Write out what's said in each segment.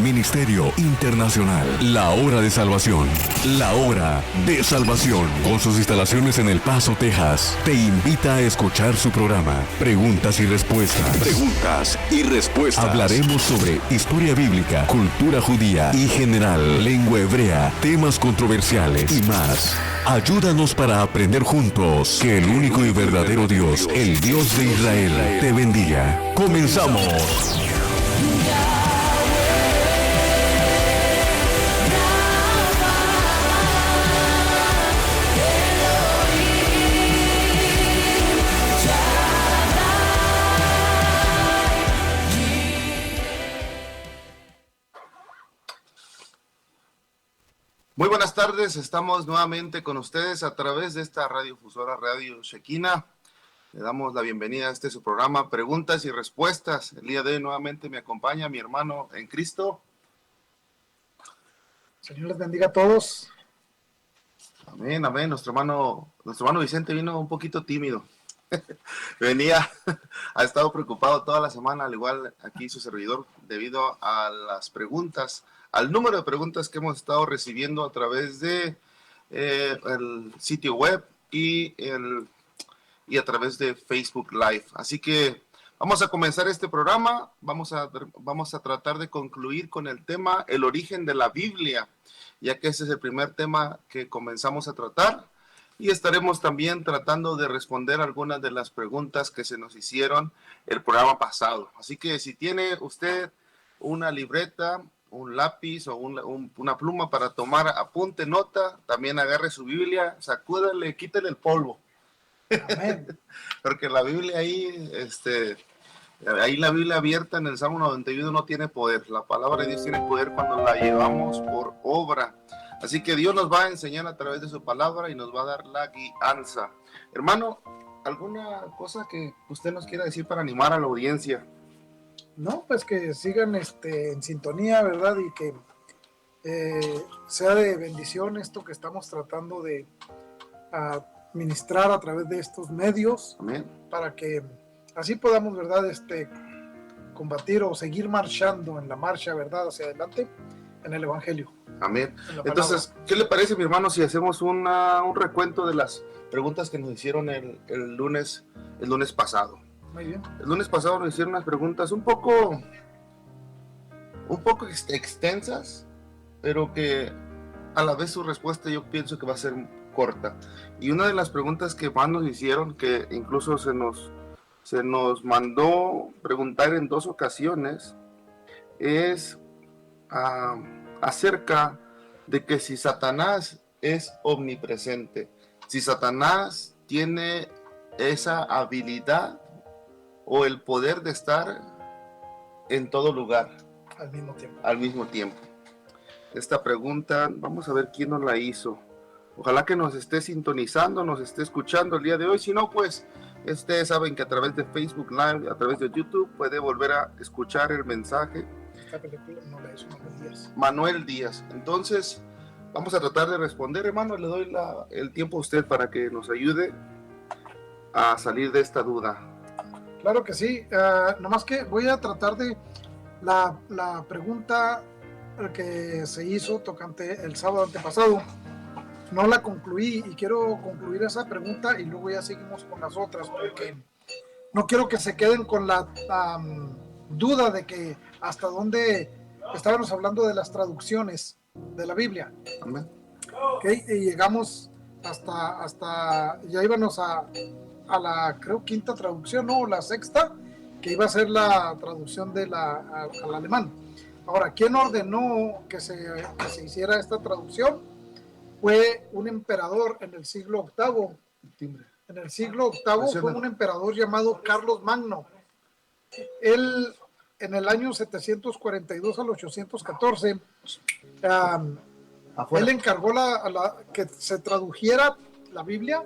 Ministerio Internacional, La Hora de Salvación. La Hora de Salvación, con sus instalaciones en El Paso, Texas, te invita a escuchar su programa Preguntas y Respuestas. Preguntas y Respuestas. Hablaremos sobre historia bíblica, cultura judía y general, lengua hebrea, temas controversiales y más. Ayúdanos para aprender juntos que el único y verdadero Dios, el Dios de Israel, te bendiga. ¡Comenzamos! Muy buenas tardes, estamos nuevamente con ustedes a través de esta radiodifusora Radio Shekinah. Le damos la bienvenida a su programa Preguntas y Respuestas. El día de hoy nuevamente me acompaña mi hermano en Cristo. Señor les bendiga a todos. Amén, amén. Nuestro hermano Vicente vino un poquito tímido. Ha estado preocupado toda la semana, al igual aquí su servidor, debido a las preguntas, al número de preguntas que hemos estado recibiendo a través de el sitio web y a través de Facebook Live. Así que vamos a comenzar este programa. Vamos a tratar de concluir con el tema el origen de la Biblia, ya que ese es el primer tema que comenzamos a tratar. Y estaremos también tratando de responder algunas de las preguntas que se nos hicieron el programa pasado. Así que si tiene usted una libreta, un lápiz o una pluma para tomar apunte, nota, también agarre su Biblia, sacúdale, quítele el polvo. Amén. Porque la Biblia ahí la Biblia abierta en el Salmo 91 no tiene poder. La palabra de Dios tiene poder cuando la llevamos por obra. Así que Dios nos va a enseñar a través de su palabra y nos va a dar la guianza. Hermano, ¿alguna cosa que usted nos quiera decir para animar a la audiencia? No, pues que sigan en sintonía, ¿verdad? Y que sea de bendición esto que estamos tratando de ministrar a través de estos medios. Amén. Para que así podamos, ¿verdad? Combatir o seguir marchando en la marcha, ¿verdad? Hacia adelante en el Evangelio. Amén. Entonces, ¿qué le parece, mi hermano, si hacemos un recuento de las preguntas que nos hicieron el lunes pasado? Muy bien. El lunes pasado nos hicieron unas preguntas un poco extensas, pero que a la vez su respuesta yo pienso que va a ser corta. Y una de las preguntas que más nos hicieron, que incluso se nos mandó preguntar en 2 ocasiones, es acerca de que si Satanás es omnipresente, si Satanás tiene esa habilidad o el poder de estar en todo lugar al mismo tiempo. Esta pregunta, vamos a ver quién nos la hizo. Ojalá que nos esté sintonizando, nos esté escuchando el día de hoy. Si no, pues ustedes saben que a través de Facebook Live, a través de YouTube, puede volver a escuchar el mensaje. Esta película no la hizo Manuel Díaz. Entonces, vamos a tratar de responder, hermano. Le doy el tiempo a usted para que nos ayude a salir de esta duda. Claro que sí. Nomás que voy a tratar de la pregunta que se hizo tocante el sábado antepasado. No la concluí y quiero concluir esa pregunta y luego ya seguimos con las otras, porque no quiero que se queden con la duda de que hasta dónde estábamos hablando de las traducciones de la Biblia. Amén. Okay, y llegamos hasta ya íbamos a la, creo, 5ª traducción, no, la 6ª, que iba a ser la traducción al alemán. Ahora, ¿quién ordenó que se hiciera esta traducción? Fue un emperador en el siglo VIII. En el siglo VIII fue un emperador llamado Carlos Magno. Él, en el año 742 al 814, él encargó que se tradujera la Biblia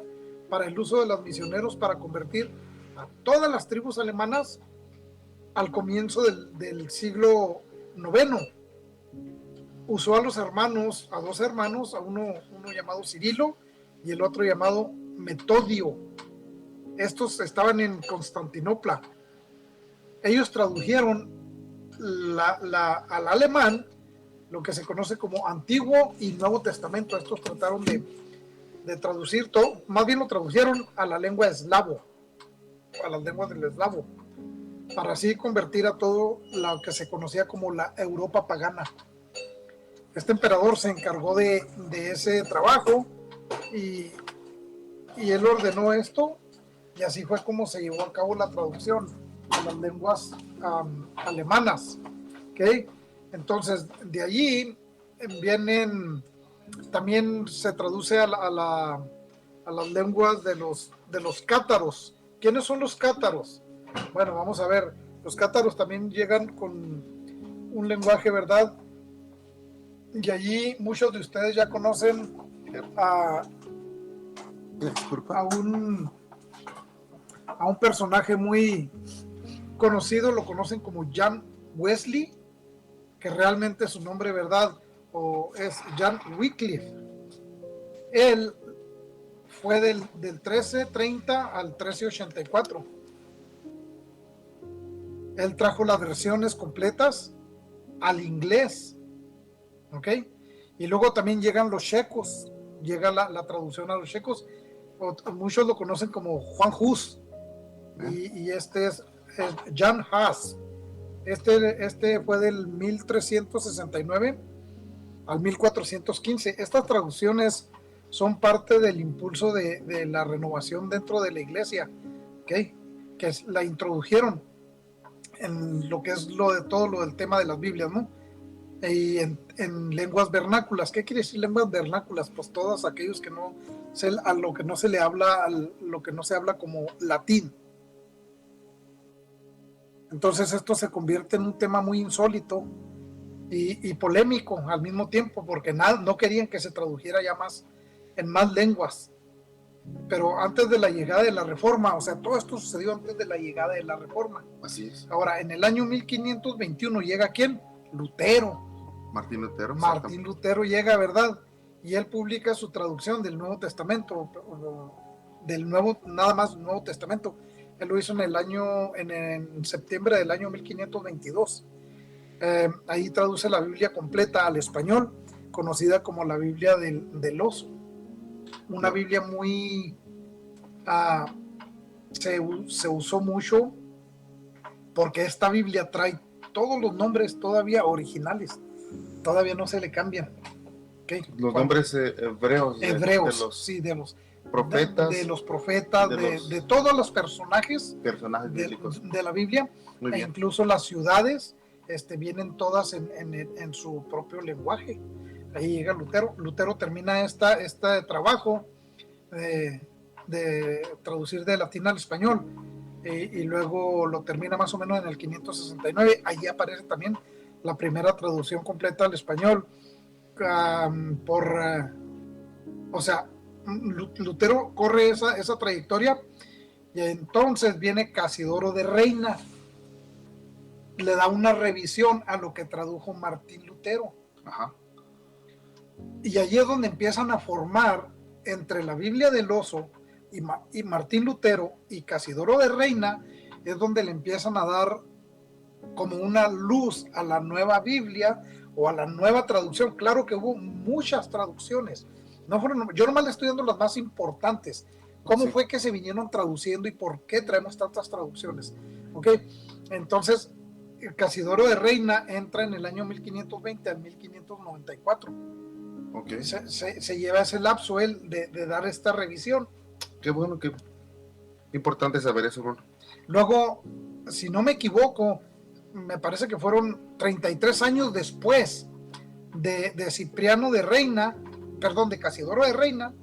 para el uso de los misioneros para convertir a todas las tribus alemanas al comienzo del siglo IX. Usó a dos hermanos, a uno llamado Cirilo y el otro llamado Metodio. Estos estaban en Constantinopla. Ellos tradujeron al alemán lo que se conoce como Antiguo y Nuevo Testamento. Estos trataron de traducir todo, más bien lo tradujeron a la lengua eslavo, a las lenguas del eslavo, para así convertir a todo lo que se conocía como la Europa pagana. Este emperador se encargó de ese trabajo y él ordenó esto, y así fue como se llevó a cabo la traducción a las lenguas alemanas. ¿Okay? Entonces, de allí vienen, también se traduce a las lenguas de los cátaros. ¿Quiénes son los cátaros? Bueno, vamos a ver. Los cátaros también llegan con un lenguaje, ¿verdad? Y allí muchos de ustedes ya conocen a un personaje muy conocido, lo conocen como John Wesley, que realmente su nombre, ¿verdad? Es John Wycliffe. Él fue del 1330 al 1384. Él trajo las versiones completas al inglés, ¿ok? Y luego también llegan los checos, llega la traducción a los checos. Muchos lo conocen como Juan Hus, y este es Jan Hus. Este fue del 1369 al 1415. Estas traducciones son parte del impulso de la renovación dentro de la iglesia, ¿okay? Que la introdujeron en lo que es todo lo del tema de las Biblias, ¿no? Y en lenguas vernáculas. ¿Qué quiere decir lenguas vernáculas? Pues todos aquellos que a lo que no se le habla, a lo que no se habla como latín. Entonces esto se convierte en un tema muy insólito y polémico al mismo tiempo, porque no querían que se tradujera ya más en más lenguas. Pero antes de la llegada de la Reforma, o sea, todo esto sucedió antes de la llegada de la Reforma. Así es. Ahora, en el año 1521 llega ¿quién? Lutero. Martín Lutero llega, ¿verdad? Y él publica su traducción del Nuevo Testamento, nada más Nuevo Testamento. Él lo hizo en septiembre del año 1522. Ahí traduce la Biblia completa al español, conocida como la Biblia del oso. Una Biblia muy... se usó mucho porque esta Biblia trae todos los nombres todavía originales. Todavía no se le cambian. ¿Okay? Los nombres hebreos. De los profetas. De los profetas, de todos los personajes bíblicos de la Biblia. E incluso las ciudades vienen todas en su propio lenguaje. Ahí llega Lutero. Lutero termina este trabajo de traducir de latín al español, y luego lo termina más o menos en el 569. Allí aparece también la primera traducción completa al español o sea, Lutero corre esa trayectoria, y entonces viene Casidoro de Reina, le da una revisión a lo que tradujo Martín Lutero. Ajá. Y allí es donde empiezan a formar entre la Biblia del oso y Martín Lutero y Casidoro de Reina, es donde le empiezan a dar como una luz a la nueva Biblia o a la nueva traducción. Claro que hubo muchas traducciones, yo nomás le estoy dando las más importantes. ¿Cómo fue que se vinieron traduciendo y por qué traemos tantas traducciones? ¿Ok? Entonces, Casidoro de Reina entra en el año 1520 al 1594. Okay. Se lleva ese lapso él de dar esta revisión. Qué bueno, qué importante saber eso, bueno. Luego, si no me equivoco, me parece que fueron 33 años después de Cipriano de Reina, perdón, de Casidoro de Reina,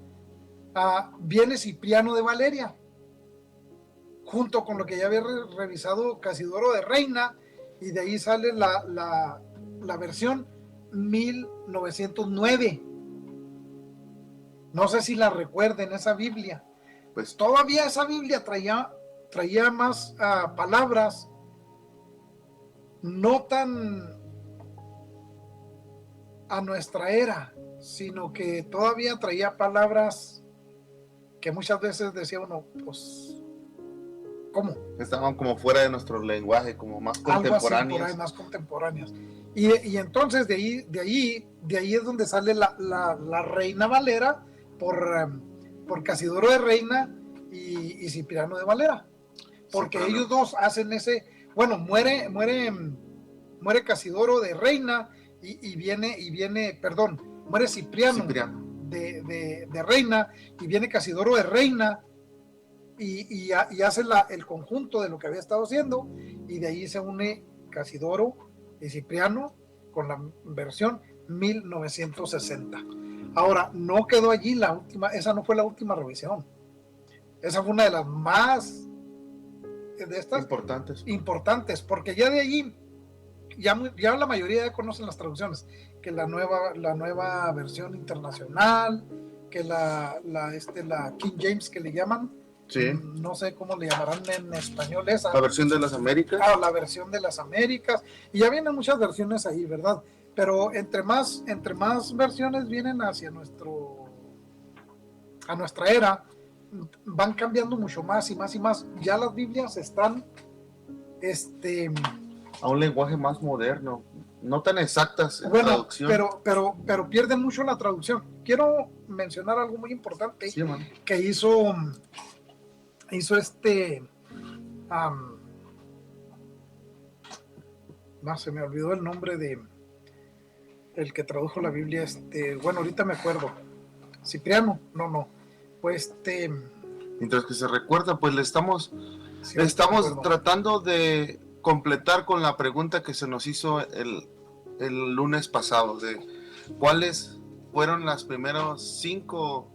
viene Cipriano de Valeria, junto con lo que ya había revisado Casidoro de Reina, y de ahí sale la versión 1909. No sé si la recuerden, esa Biblia. Pues todavía esa Biblia traía más palabras no tan a nuestra era, sino que todavía traía palabras que muchas veces decía uno, pues ¿Cómo? Estaban como fuera de nuestro lenguaje, como más Algo así, contemporáneas. por ahí, más contemporáneas. Y entonces de ahí es donde sale la Reina Valera por Casidoro de Reina y Cipriano de Valera. Porque Cipriano. ellos dos hacen ese, bueno, muere Casidoro de Reina y viene, perdón, muere Cipriano. De Reina y viene Casidoro de Reina y hace el conjunto de lo que había estado haciendo, y de ahí se une Casidoro y Cipriano con la versión 1960. Ahora, no quedó allí la última, esa no fue la última revisión, esa fue una de las más de estas importantes, porque ya de allí ya la mayoría ya conocen las traducciones, que la nueva versión internacional, que la King James que le llaman, sí. No sé cómo le llamarán en español esa. La versión de las Américas. La versión de las Américas, y ya vienen muchas versiones ahí, ¿verdad? Pero entre más versiones vienen hacia a nuestra era, van cambiando mucho más y más y más. Ya las Biblias están a un lenguaje más moderno, no tan exactas en traducción. Pero pierden mucho la traducción. Quiero mencionar algo muy importante, sí, que hizo se me olvidó el nombre de el que tradujo la Biblia, bueno, ahorita me acuerdo. Cipriano, pues mientras que se recuerda, pues le estamos estamos tratando de completar con la pregunta que se nos hizo el lunes pasado, de cuáles fueron las primeras 5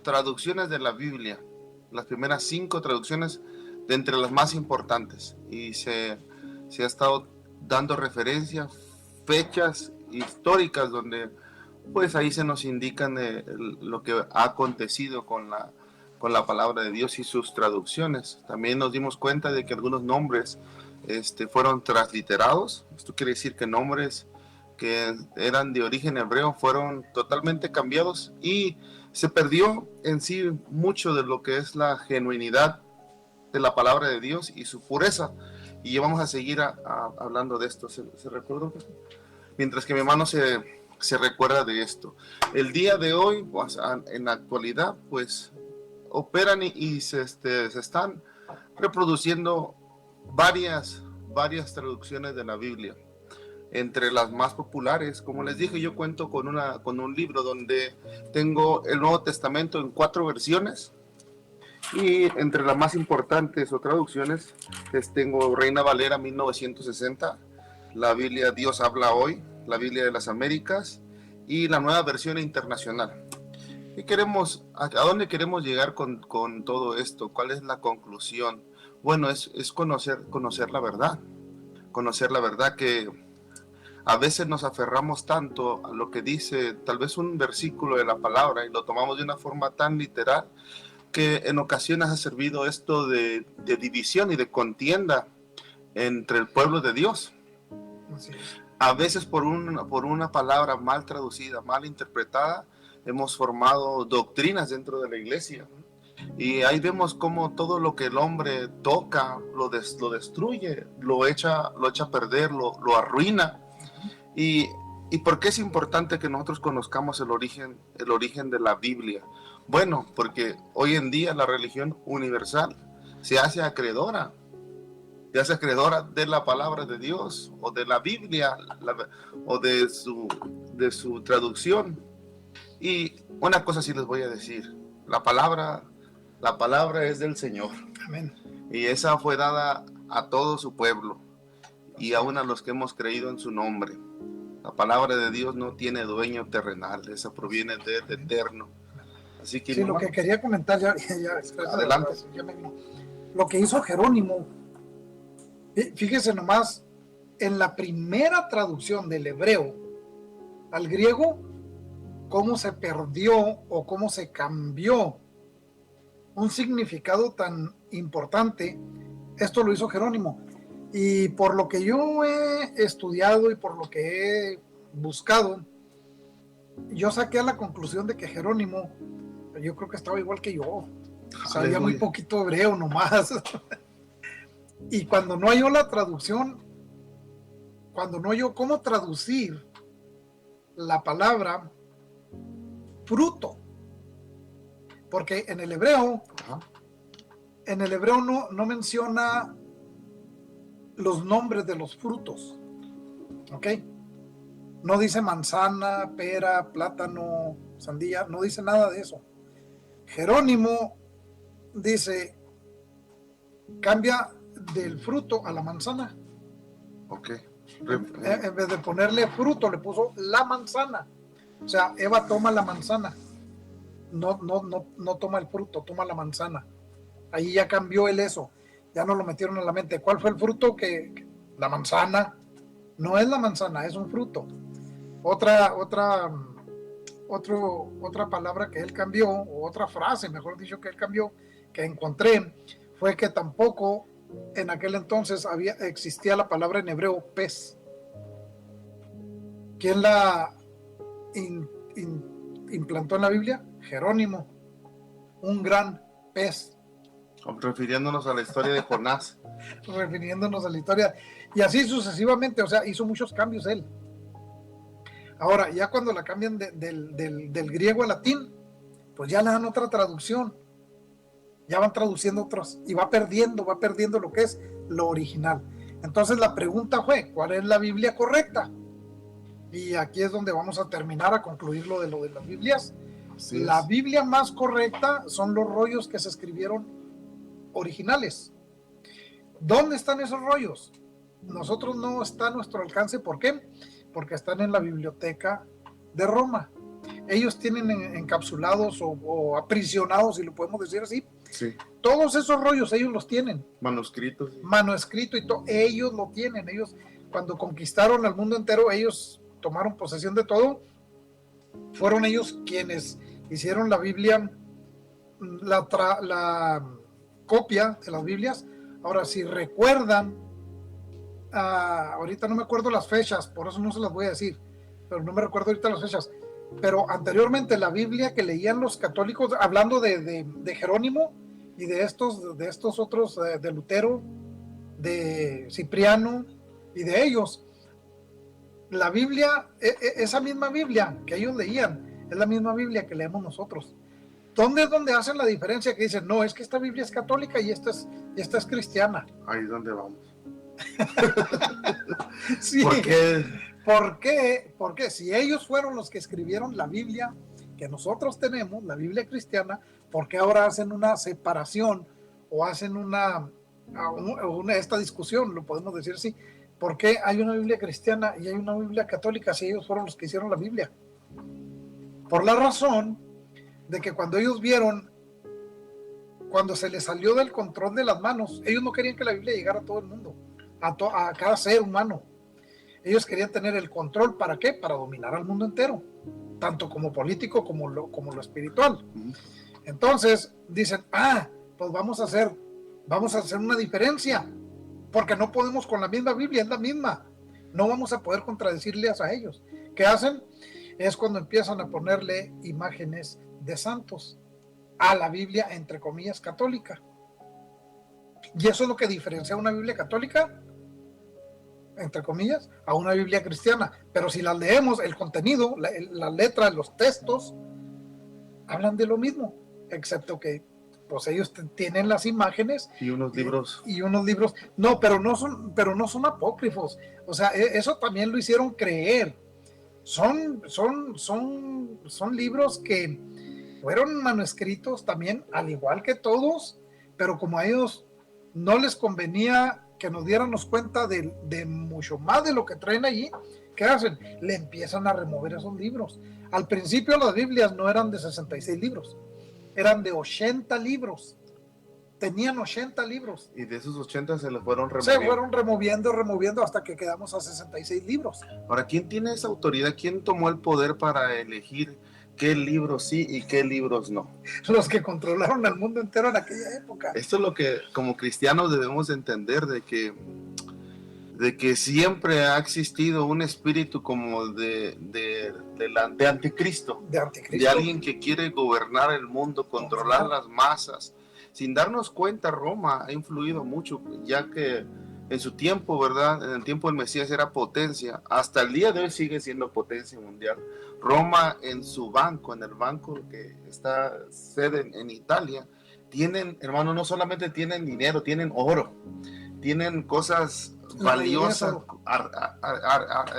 traducciones de la Biblia, las primeras 5 traducciones de entre las más importantes, y se ha estado dando referencias, fechas históricas donde pues ahí se nos indican lo que ha acontecido con la palabra de Dios y sus traducciones. También nos dimos cuenta de que algunos nombres fueron transliterados. Esto quiere decir que nombres que eran de origen hebreo fueron totalmente cambiados, y se perdió en sí mucho de lo que es la genuinidad de la palabra de Dios y su pureza. Y ya vamos a seguir hablando de esto. ¿Se recuerda? Mientras que mi hermano se recuerda de esto. El día de hoy, pues, en la actualidad, pues operan y se están reproduciendo varias traducciones de la Biblia. Entre las más populares, como les dije, yo cuento con un libro donde tengo el Nuevo Testamento en 4 versiones, y entre las más importantes o traducciones tengo Reina Valera 1960, la Biblia Dios habla hoy, la Biblia de las Américas y la nueva versión internacional. ¿A dónde queremos llegar con todo esto? ¿Cuál es la conclusión? Bueno, es conocer la verdad. Conocer la verdad, que a veces nos aferramos tanto a lo que dice tal vez un versículo de la palabra y lo tomamos de una forma tan literal que en ocasiones ha servido esto de división y de contienda entre el pueblo de Dios. Así es. A veces por una palabra mal traducida, mal interpretada, hemos formado doctrinas dentro de la iglesia. Y ahí vemos cómo todo lo que el hombre toca lo destruye, lo echa a perder, lo arruina. ¿Y por qué es importante que nosotros conozcamos el origen de la Biblia? Bueno, porque hoy en día la religión universal se hace acreedora de la palabra de Dios, o de la Biblia, o de su traducción. Y una cosa sí les voy a decir: la palabra es del Señor. Amén. Y esa fue dada a todo su pueblo, y aún a los que hemos creído en su nombre. La palabra de Dios no tiene dueño terrenal, esa proviene del Eterno. Así que sí, lo que quería comentar ya adelante. Ya me vino. Lo que hizo Jerónimo, fíjese nomás, en la primera traducción del hebreo al griego, cómo se perdió o cómo se cambió un significado tan importante. Esto lo hizo Jerónimo, y por lo que yo he estudiado y por lo que he buscado, yo saqué a la conclusión de que Jerónimo, yo creo que estaba igual que yo, sabía muy poquito hebreo nomás. Y cuando no halló la traducción, cuando no halló cómo traducir la palabra fruto, porque en el hebreo, no menciona los nombres de los frutos, ¿ok? No dice manzana, pera, plátano, sandía, no dice nada de eso. Jerónimo dice, cambia del fruto a la manzana. Ok. En vez de ponerle fruto, le puso la manzana. O sea, Eva toma la manzana. No toma el fruto, toma la manzana. Ahí ya cambió el eso. Ya no lo metieron en la mente. ¿Cuál fue el fruto? La manzana. No es la manzana, es un fruto. Otra palabra que él cambió, o otra frase, mejor dicho, que él cambió, que encontré, fue que tampoco en aquel entonces existía la palabra en hebreo pez. ¿Quién la implantó en la Biblia? Jerónimo, un gran pez. Refiriéndonos a la historia de Jonás. Refiriéndonos a la historia. Y así sucesivamente, o sea, hizo muchos cambios él. Ahora, ya cuando la cambian del griego al latín, pues ya le dan otra traducción. Ya van traduciendo otros y va perdiendo lo que es lo original. Entonces la pregunta fue, ¿cuál es la Biblia correcta? Y aquí es donde vamos a terminar a concluir lo de las Biblias. La Biblia más correcta son los rollos que se escribieron originales. ¿Dónde están esos rollos? Nosotros no está a nuestro alcance. ¿Por qué? Porque están en la biblioteca de Roma. Ellos tienen encapsulados o aprisionados, si lo podemos decir así. Sí. Todos esos rollos ellos los tienen. Manuscritos. Sí. Manuscrito y todo, ellos lo tienen. Ellos, cuando conquistaron al mundo entero, ellos tomaron posesión de todo. Fueron ellos quienes hicieron la Biblia, la copia de las Biblias. Ahora, si recuerdan, ahorita no me acuerdo las fechas, por eso no se las voy a decir, pero no me recuerdo ahorita las fechas, pero anteriormente la Biblia que leían los católicos, hablando de Jerónimo y de estos otros, de Lutero, de Cipriano y de ellos, la Biblia, esa misma Biblia que ellos leían, es la misma Biblia que leemos nosotros. ¿Dónde es donde hacen la diferencia? Que dicen, no, es que esta Biblia es católica y esta es cristiana. Ahí es donde vamos. Sí. ¿Por qué? ¿Por qué? Si ellos fueron los que escribieron la Biblia que nosotros tenemos, la Biblia cristiana, ¿por qué ahora hacen una separación o hacen esta discusión, lo podemos decir así? ¿Por qué hay una Biblia cristiana y hay una Biblia católica si ellos fueron los que hicieron la Biblia? Por la razón de que cuando ellos vieron, cuando se les salió del control de las manos, ellos no querían que la Biblia llegara a todo el mundo, a cada ser humano. Ellos querían tener el control, ¿para qué? Para dominar al mundo entero, tanto como político como lo espiritual. Entonces dicen, pues vamos a hacer una diferencia, porque no podemos con la misma Biblia, es la misma. No vamos a poder contradecirles a ellos. ¿Qué hacen? Es cuando empiezan a ponerle imágenes de santos a la Biblia, entre comillas, católica. Y eso es lo que diferencia a una Biblia católica, entre comillas, a una Biblia cristiana. Pero si las leemos, el contenido, la letra, los textos, hablan de lo mismo, excepto que pues ellos tienen las imágenes y unos libros. No, pero no son apócrifos. O sea, eso también lo hicieron creer. Son libros que fueron manuscritos también, al igual que todos, pero como a ellos no les convenía que nos diéramos cuenta de mucho más de lo que traen allí, ¿qué hacen? Le empiezan a remover esos libros. Al principio las Biblias no eran de 66 libros, eran de 80 libros. Tenían 80 libros. Y de esos 80 se los fueron removiendo. Se fueron removiendo hasta que quedamos a 66 libros. Ahora, ¿quién tiene esa autoridad? ¿Quién tomó el poder para elegir qué libros sí y qué libros no? Los que controlaron al mundo entero en aquella época. Esto es lo que como cristianos debemos entender, de que siempre ha existido un espíritu como de anticristo. De anticristo. De alguien que quiere gobernar el mundo, controlar las masas. sin darnos cuenta, Roma ha influido mucho, ya que en su tiempo, ¿verdad? En el tiempo del Mesías era potencia, hasta el día de hoy sigue siendo potencia mundial. Roma en su banco, en el banco que está sede en Italia, tienen, hermano, no solamente tienen dinero, tienen oro, tienen cosas valiosas,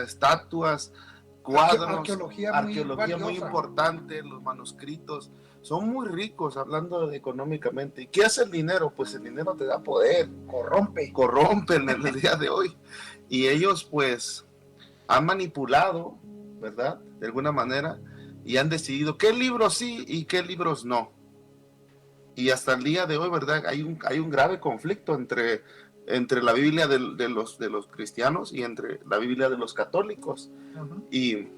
estatuas, cuadros, arqueología muy importante, los manuscritos, son muy ricos hablando económicamente. ¿Y qué hace el dinero? Pues el dinero te da poder, corrompe en el día de hoy. Y ellos pues han manipulado, ¿verdad? De alguna manera, y han decidido qué libros sí y qué libros no. Y hasta el día de hoy, ¿verdad? Hay un grave conflicto entre la Biblia de los cristianos y entre la Biblia de los católicos. Y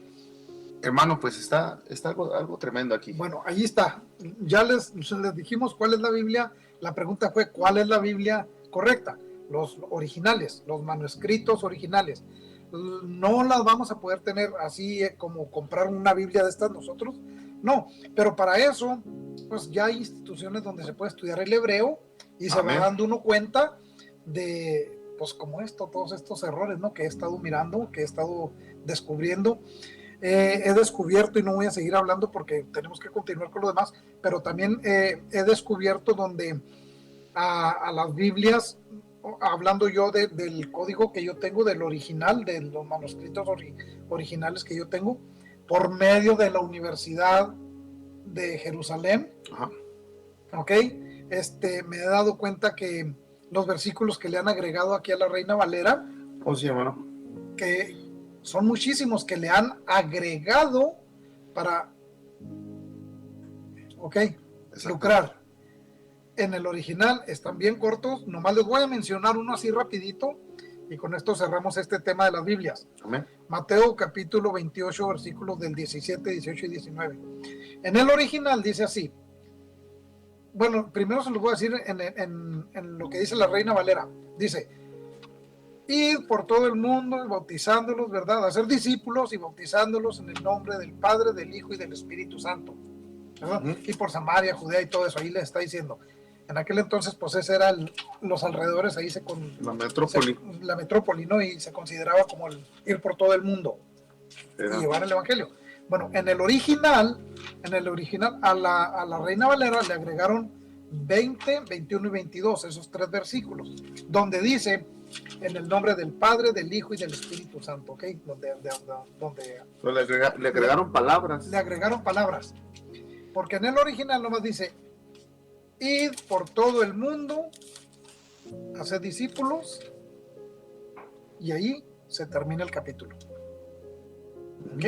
hermano, pues está algo tremendo aquí. Bueno, ahí está. Ya les dijimos cuál es la Biblia. La pregunta fue, ¿cuál es la Biblia correcta? Los originales, los manuscritos originales. No las vamos a poder tener así como comprar una Biblia de estas nosotros. No, pero para eso, pues ya hay instituciones donde se puede estudiar el hebreo y se va dando uno cuenta de, pues como todos estos errores, ¿no? Que he estado mirando, que he estado descubriendo. He descubierto, y no voy a seguir hablando porque tenemos que continuar con lo demás, pero también he descubierto donde a las Biblias, hablando yo del código que yo tengo, del original, de los manuscritos originales que yo tengo, por medio de la Universidad de Jerusalén. Ok, me he dado cuenta que los versículos que le han agregado aquí a la Reina Valera, sí, hermano, que son muchísimos que le han agregado para, lucrar. En el original están bien cortos, nomás les voy a mencionar uno así rapidito y con esto cerramos este tema de las Biblias. Amén. Mateo capítulo 28, versículos del 17, 18 y 19. En el original dice así. Bueno, primero se los voy a decir en lo que dice la Reina Valera. Dice: id por todo el mundo bautizándolos, ¿verdad? Hacer discípulos y bautizándolos en el nombre del Padre, del Hijo y del Espíritu Santo, ¿verdad? Y por Samaria, Judea y todo eso, ahí les está diciendo. En aquel entonces, pues ese era los alrededores, ahí la metrópoli. La metrópoli, ¿no? Y se consideraba como el ir por todo el mundo y llevar el evangelio. Bueno, en el original a la Reina Valera le agregaron 20, 21 y 22, esos 3 versículos, donde dice: en el nombre del Padre, del Hijo y del Espíritu Santo, ¿ok? Le agregaron palabras. Le agregaron palabras. Porque en el original nomás dice: id por todo el mundo, hacer discípulos, y ahí se termina el capítulo. ¿Ok?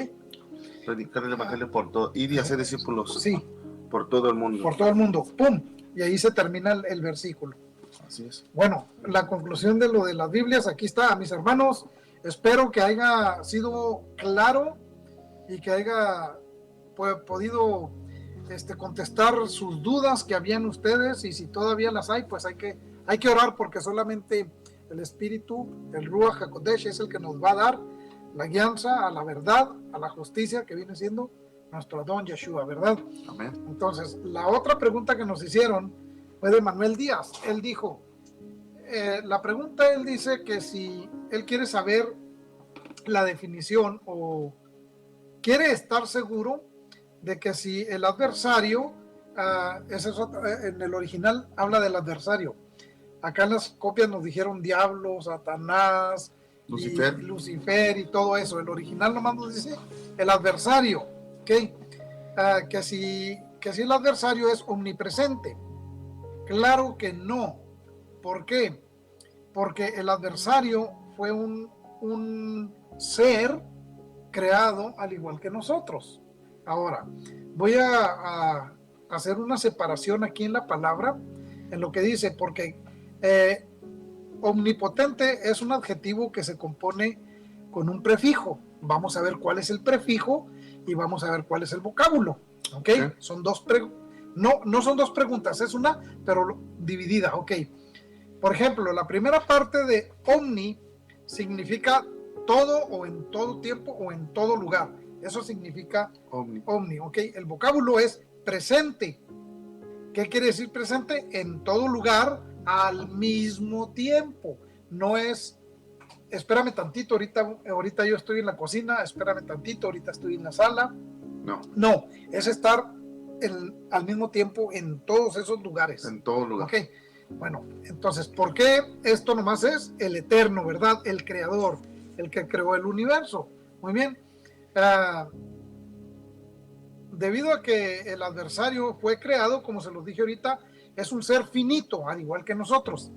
Predicar el evangelio por todo, ir y hacer discípulos. Sí. Por todo el mundo. Por todo el mundo. ¡Pum! Y ahí se termina el versículo. Así es. Bueno, la conclusión de lo de las Biblias, aquí está, mis hermanos. Espero que haya sido claro y que haya podido contestar sus dudas que habían ustedes, y si todavía las hay, pues hay que orar, porque solamente el Espíritu, el Ruach HaKodesh, es el que nos va a dar la guianza a la verdad, a la justicia, que viene siendo nuestro Adón Yeshua, ¿verdad? Amén. Entonces, la otra pregunta que nos hicieron fue de Manuel Díaz. Él dijo, él dice que si él quiere saber la definición o quiere estar seguro de que si el adversario, en el original habla del adversario. Acá en las copias nos dijeron diablo, Satanás, Lucifer y todo eso. El original nomás nos dice el adversario, ¿ok? Que si el adversario es omnipresente. Claro que no. ¿Por qué? Porque el adversario fue un ser creado al igual que nosotros. Ahora, voy a hacer una separación aquí en la palabra, en lo que dice, porque omnipotente es un adjetivo que se compone con un prefijo. Vamos a ver cuál es el prefijo y vamos a ver cuál es el vocábulo. ¿Ok? Son no son dos preguntas, es una, pero dividida. ¿Ok? Por ejemplo, la primera parte de omni significa todo o en todo tiempo o en todo lugar. Eso significa omni, ¿ok? El vocábulo es presente, ¿Qué quiere decir presente? En todo lugar, al mismo tiempo. No es, espérame tantito, ahorita yo estoy en la cocina, espérame tantito, ahorita estoy en la sala. No, es estar al mismo tiempo en todos esos lugares. En todo lugar. Ok, bueno, entonces, ¿por qué esto nomás es el eterno, verdad? El creador, el que creó el universo. Muy bien. Debido a que el adversario fue creado, como se los dije ahorita, es un ser finito, al igual que nosotros.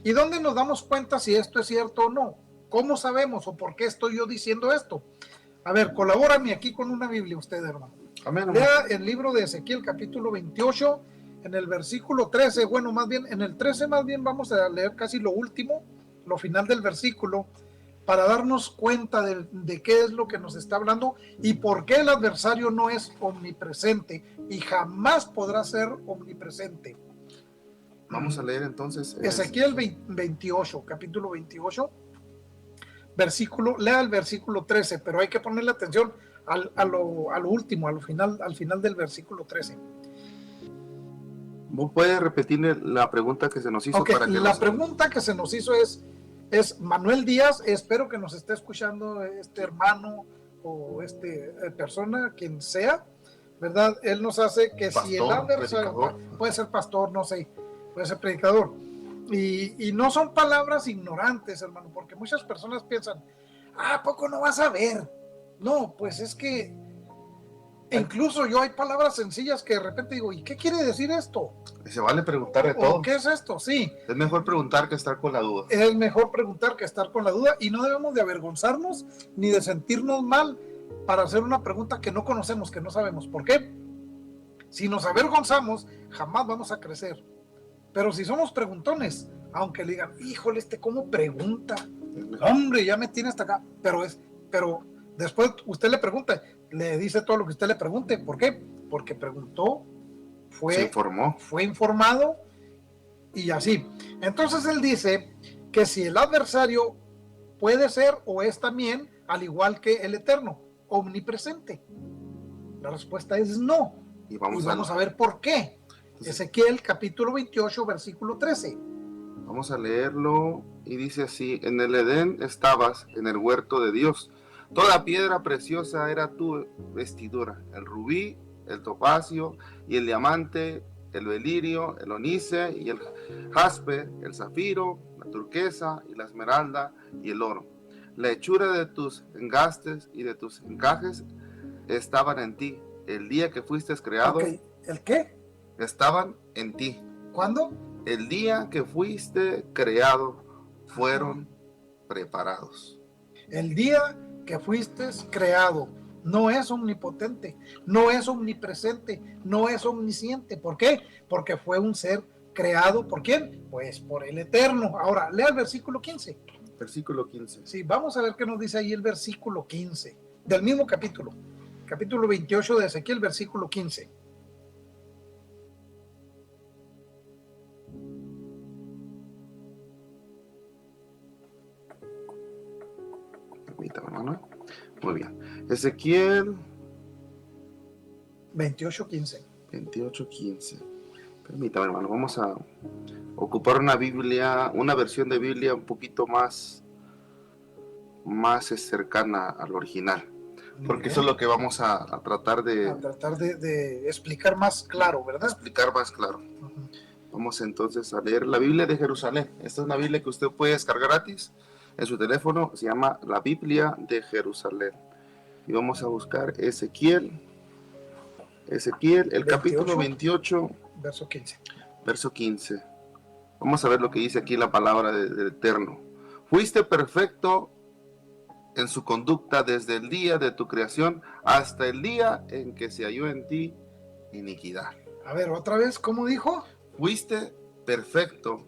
¿Y dónde nos damos cuenta si esto es cierto o no? ¿Cómo sabemos o por qué estoy yo diciendo esto? A ver, colabórame aquí con una Biblia usted, hermano. Amén. Lea el libro de Ezequiel, capítulo 28, en el versículo 13, bueno, más bien, en el 13 más bien vamos a leer casi lo último, lo final del versículo, para darnos cuenta de qué es lo que nos está hablando y por qué el adversario no es omnipresente y jamás podrá ser omnipresente. Vamos a leer entonces. Ezequiel 28, capítulo 28, lea el versículo 13, pero hay que ponerle atención a lo último, al final del versículo 13. ¿Vos puedes repetir la pregunta que se nos hizo? Okay, la pregunta que se nos hizo es Manuel Díaz, espero que nos esté escuchando este hermano o persona, quien sea, ¿verdad? Él nos hace que pastor, si el adversario, puede ser pastor, no sé, puede ser predicador, y no son palabras ignorantes, hermano, porque muchas personas piensan, ¿a poco no vas a ver? No, pues es que incluso yo hay palabras sencillas que de repente digo, ¿y qué quiere decir esto? Se vale preguntar de todo. ¿Qué es esto? Sí. Es mejor preguntar que estar con la duda. Es mejor preguntar que estar con la duda y no debemos de avergonzarnos ni de sentirnos mal para hacer una pregunta que no conocemos, que no sabemos. ¿Por qué? Si nos avergonzamos, jamás vamos a crecer. Pero si somos preguntones, aunque le digan, híjole, ¿cómo pregunta? Hombre, ya me tiene hasta acá. Pero después usted le pregunta, le dice todo lo que usted le pregunte. ¿Por qué? Porque preguntó, fue informado y así. Entonces él dice que si el adversario puede ser o es también, al igual que el eterno, omnipresente. La respuesta es no. Y vamos a ver por qué. Ezequiel capítulo 28, versículo 13. Vamos a leerlo y dice así: en el Edén estabas, en el huerto de Dios. Toda piedra preciosa era tu vestidura, el rubí, el topacio y el diamante, el belirio, el onice y el jaspe, el zafiro, la turquesa y la esmeralda y el oro. La hechura de tus engastes y de tus encajes estaban en ti el día que fuiste creado. Okay. ¿El qué? Estaban en ti. ¿Cuándo? El día que fuiste creado fueron preparados. El día que fuiste creado. No es omnipotente, no es omnipresente, no es omnisciente. ¿Por qué? Porque fue un ser creado. ¿Por quién? Pues por el Eterno. Ahora, lea el versículo 15. Versículo 15. Sí, vamos a ver qué nos dice ahí el versículo 15, del mismo capítulo. Capítulo 28 de Ezequiel, versículo 15. Permítame, hermano. Muy bien. Ezequiel 28:15. 28:15. Permítame, hermano. Vamos a ocupar una Biblia, una versión de Biblia un poquito más cercana al original. Porque eso es lo que vamos a tratar de... A tratar de explicar más claro, ¿verdad? Explicar más claro. Vamos entonces a leer la Biblia de Jerusalén. Esta es una Biblia que usted puede descargar gratis en su teléfono. Se llama la Biblia de Jerusalén. Y vamos a buscar Ezequiel, el 28, capítulo 28, verso 15. Vamos a ver lo que dice aquí la palabra del Eterno. Fuiste perfecto en su conducta desde el día de tu creación hasta el día en que se halló en ti iniquidad. A ver, otra vez, ¿cómo dijo? Fuiste perfecto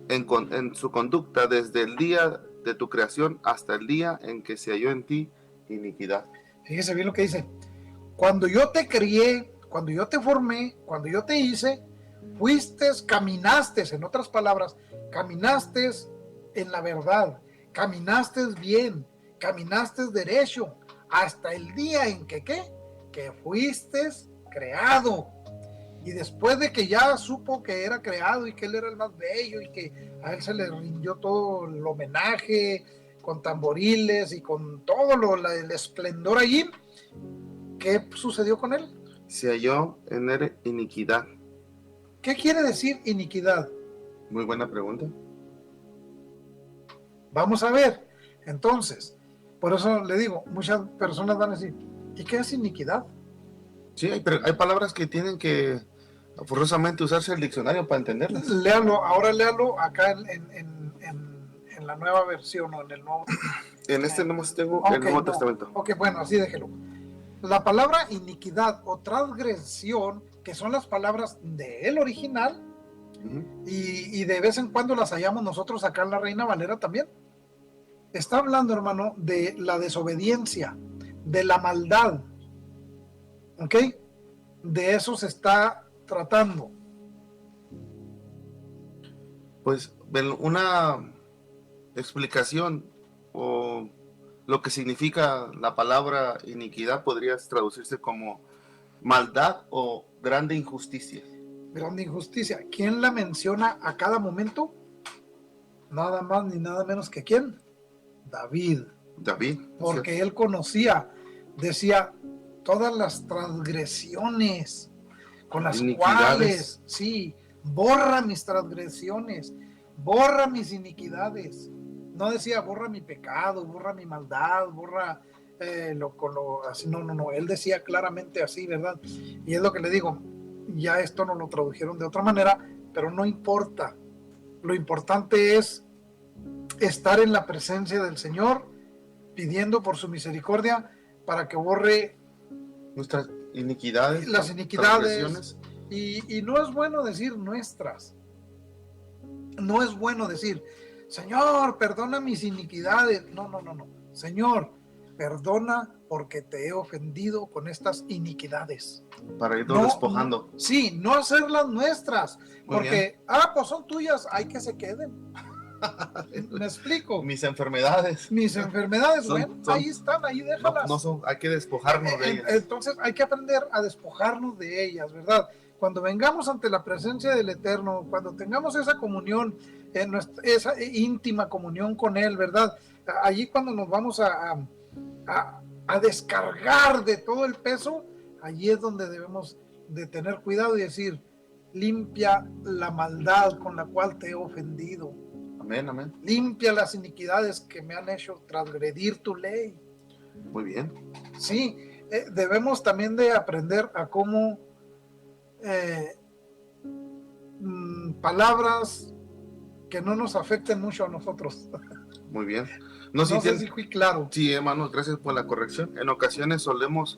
en su conducta desde el día de tu creación hasta el día en que se halló en ti iniquidad. Fíjese bien lo que dice. Cuando yo te crié, cuando yo te formé, cuando yo te hice, caminaste, en otras palabras, caminaste en la verdad, caminaste bien, caminaste derecho, hasta el día en que, ¿qué? Que fuiste creado. Y después de que ya supo que era creado y que él era el más bello y que a él se le rindió todo el homenaje con tamboriles y con todo el esplendor allí, ¿qué sucedió con él? Se halló en iniquidad. ¿Qué quiere decir iniquidad? Muy buena pregunta. Vamos a ver. Entonces, por eso le digo, muchas personas van a decir, ¿y qué es iniquidad? Sí, hay palabras que tienen que forzosamente usarse el diccionario para entenderlas. Ahora léalo acá en la nueva versión o en el nuevo. En este nomás tengo el Nuevo Testamento. Ok, bueno, así déjelo. La palabra iniquidad o transgresión, que son las palabras del original, y de vez en cuando las hallamos nosotros acá en la Reina Valera también. Está hablando, hermano, de la desobediencia, de la maldad. ¿Ok? De eso se está tratando. Pues una explicación o lo que significa la palabra iniquidad podría traducirse como maldad o grande injusticia. Grande injusticia. ¿Quién la menciona a cada momento? Nada más ni nada menos que ¿quién? David. Porque ¿cierto? Él conocía, decía, todas las transgresiones con las cuales, sí, borra mis transgresiones, borra mis iniquidades. No decía borra mi pecado, borra mi maldad, borra así. No, él decía claramente así, ¿verdad? Y es lo que le digo, ya esto no lo tradujeron de otra manera, pero no importa. Lo importante es estar en la presencia del Señor, pidiendo por su misericordia para que borre nuestras iniquidades, las iniquidades. Y no es bueno decir nuestras. No es bueno decir, Señor, perdona mis iniquidades. No. Señor, perdona porque te he ofendido con estas iniquidades. Para irnos despojando. Sí, no hacerlas nuestras. Porque, pues son tuyas, hay que se queden. ¿Me explico? Mis enfermedades, bueno, ahí están, ahí déjalas. Hay que despojarnos de ellas. Entonces hay que aprender a despojarnos de ellas, ¿verdad? Cuando vengamos ante la presencia del Eterno, cuando tengamos esa comunión, esa íntima comunión con Él, ¿verdad? Allí cuando nos vamos a descargar de todo el peso, allí es donde debemos de tener cuidado y decir, limpia la maldad con la cual te he ofendido. Amén. Limpia las iniquidades que me han hecho transgredir tu ley. Muy bien. Sí, debemos también de aprender a cómo palabras que no nos afecten mucho a nosotros. Muy bien. No sé si fui claro. Sí, hermanos, gracias por la corrección. En ocasiones solemos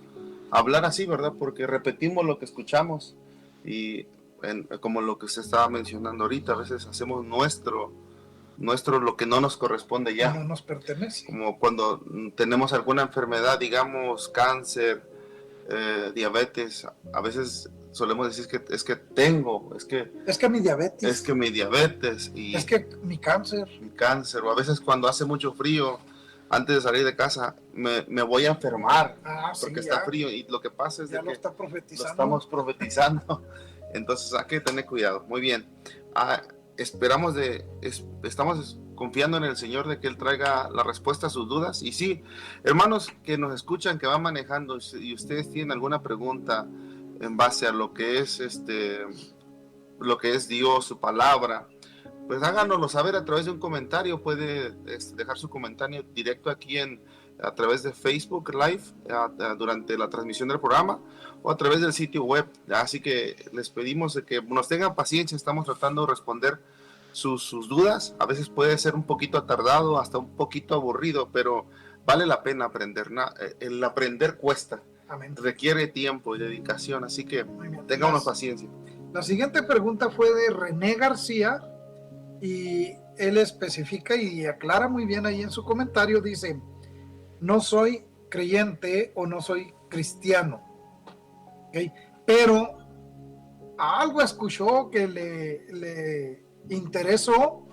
hablar así, ¿verdad? Porque repetimos lo que escuchamos y como lo que se estaba mencionando ahorita, a veces hacemos nuestro lo que no nos corresponde ya. No nos pertenece. Como cuando tenemos alguna enfermedad, digamos cáncer, diabetes, a veces solemos decir que es que mi diabetes y es que mi cáncer, o a veces cuando hace mucho frío, antes de salir de casa, me voy a enfermar porque está frío, y lo que pasa es ya que lo estamos profetizando. Entonces hay que tener cuidado. Muy bien. Estamos confiando en el Señor de que Él traiga la respuesta a sus dudas. Y sí, hermanos que nos escuchan, que van manejando, y ustedes tienen alguna pregunta en base a lo que es Dios, su palabra, pues háganoslo saber a través de un comentario. Puede dejar su comentario directo aquí a través de Facebook Live durante la transmisión del programa, o a través del sitio web. Así que les pedimos de que nos tengan paciencia. Estamos tratando de responder sus dudas. A veces puede ser un poquito tardado, hasta un poquito aburrido, pero vale la pena aprender. El aprender cuesta. Amén. Requiere tiempo y dedicación, así que tengamos paciencia. La siguiente pregunta fue de René García, y él especifica y aclara muy bien ahí en su comentario. Dice, no soy creyente o no soy cristiano, ¿okay? Pero algo escuchó que le interesó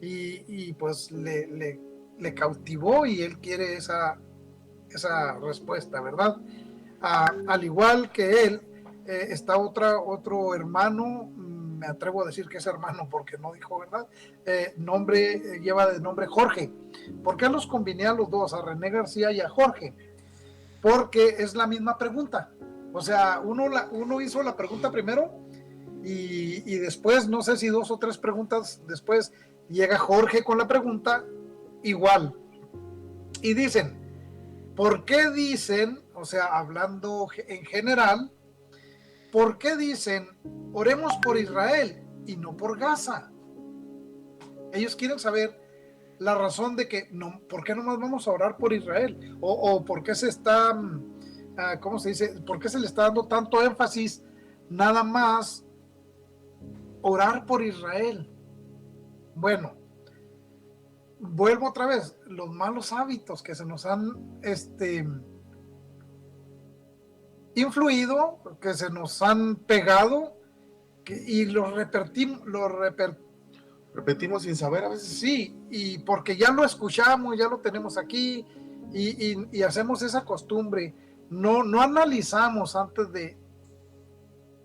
y pues le cautivó, y él quiere esa respuesta, ¿verdad? Al igual que él, está otro hermano, me atrevo a decir que es hermano porque no dijo, ¿verdad? Lleva de nombre Jorge. ¿Por qué los combiné a los dos, a René García y a Jorge? Porque es la misma pregunta. O sea, uno hizo la pregunta primero y después, no sé si 2 o 3 preguntas después, llega Jorge con la pregunta igual. Y dicen, ¿por qué dicen, o sea, hablando en general, ¿por qué dicen, oremos por Israel y no por Gaza? Ellos quieren saber la razón de que, no, ¿por qué nomás vamos a orar por Israel? O ¿por qué se está, ¿cómo se dice? ¿Por qué se le está dando tanto énfasis nada más orar por Israel? Bueno, vuelvo otra vez, los malos hábitos que se nos han influido, que se nos han pegado y los repetimos sin saber a veces. Sí, y porque ya lo escuchamos, ya lo tenemos aquí y hacemos esa costumbre. No analizamos antes de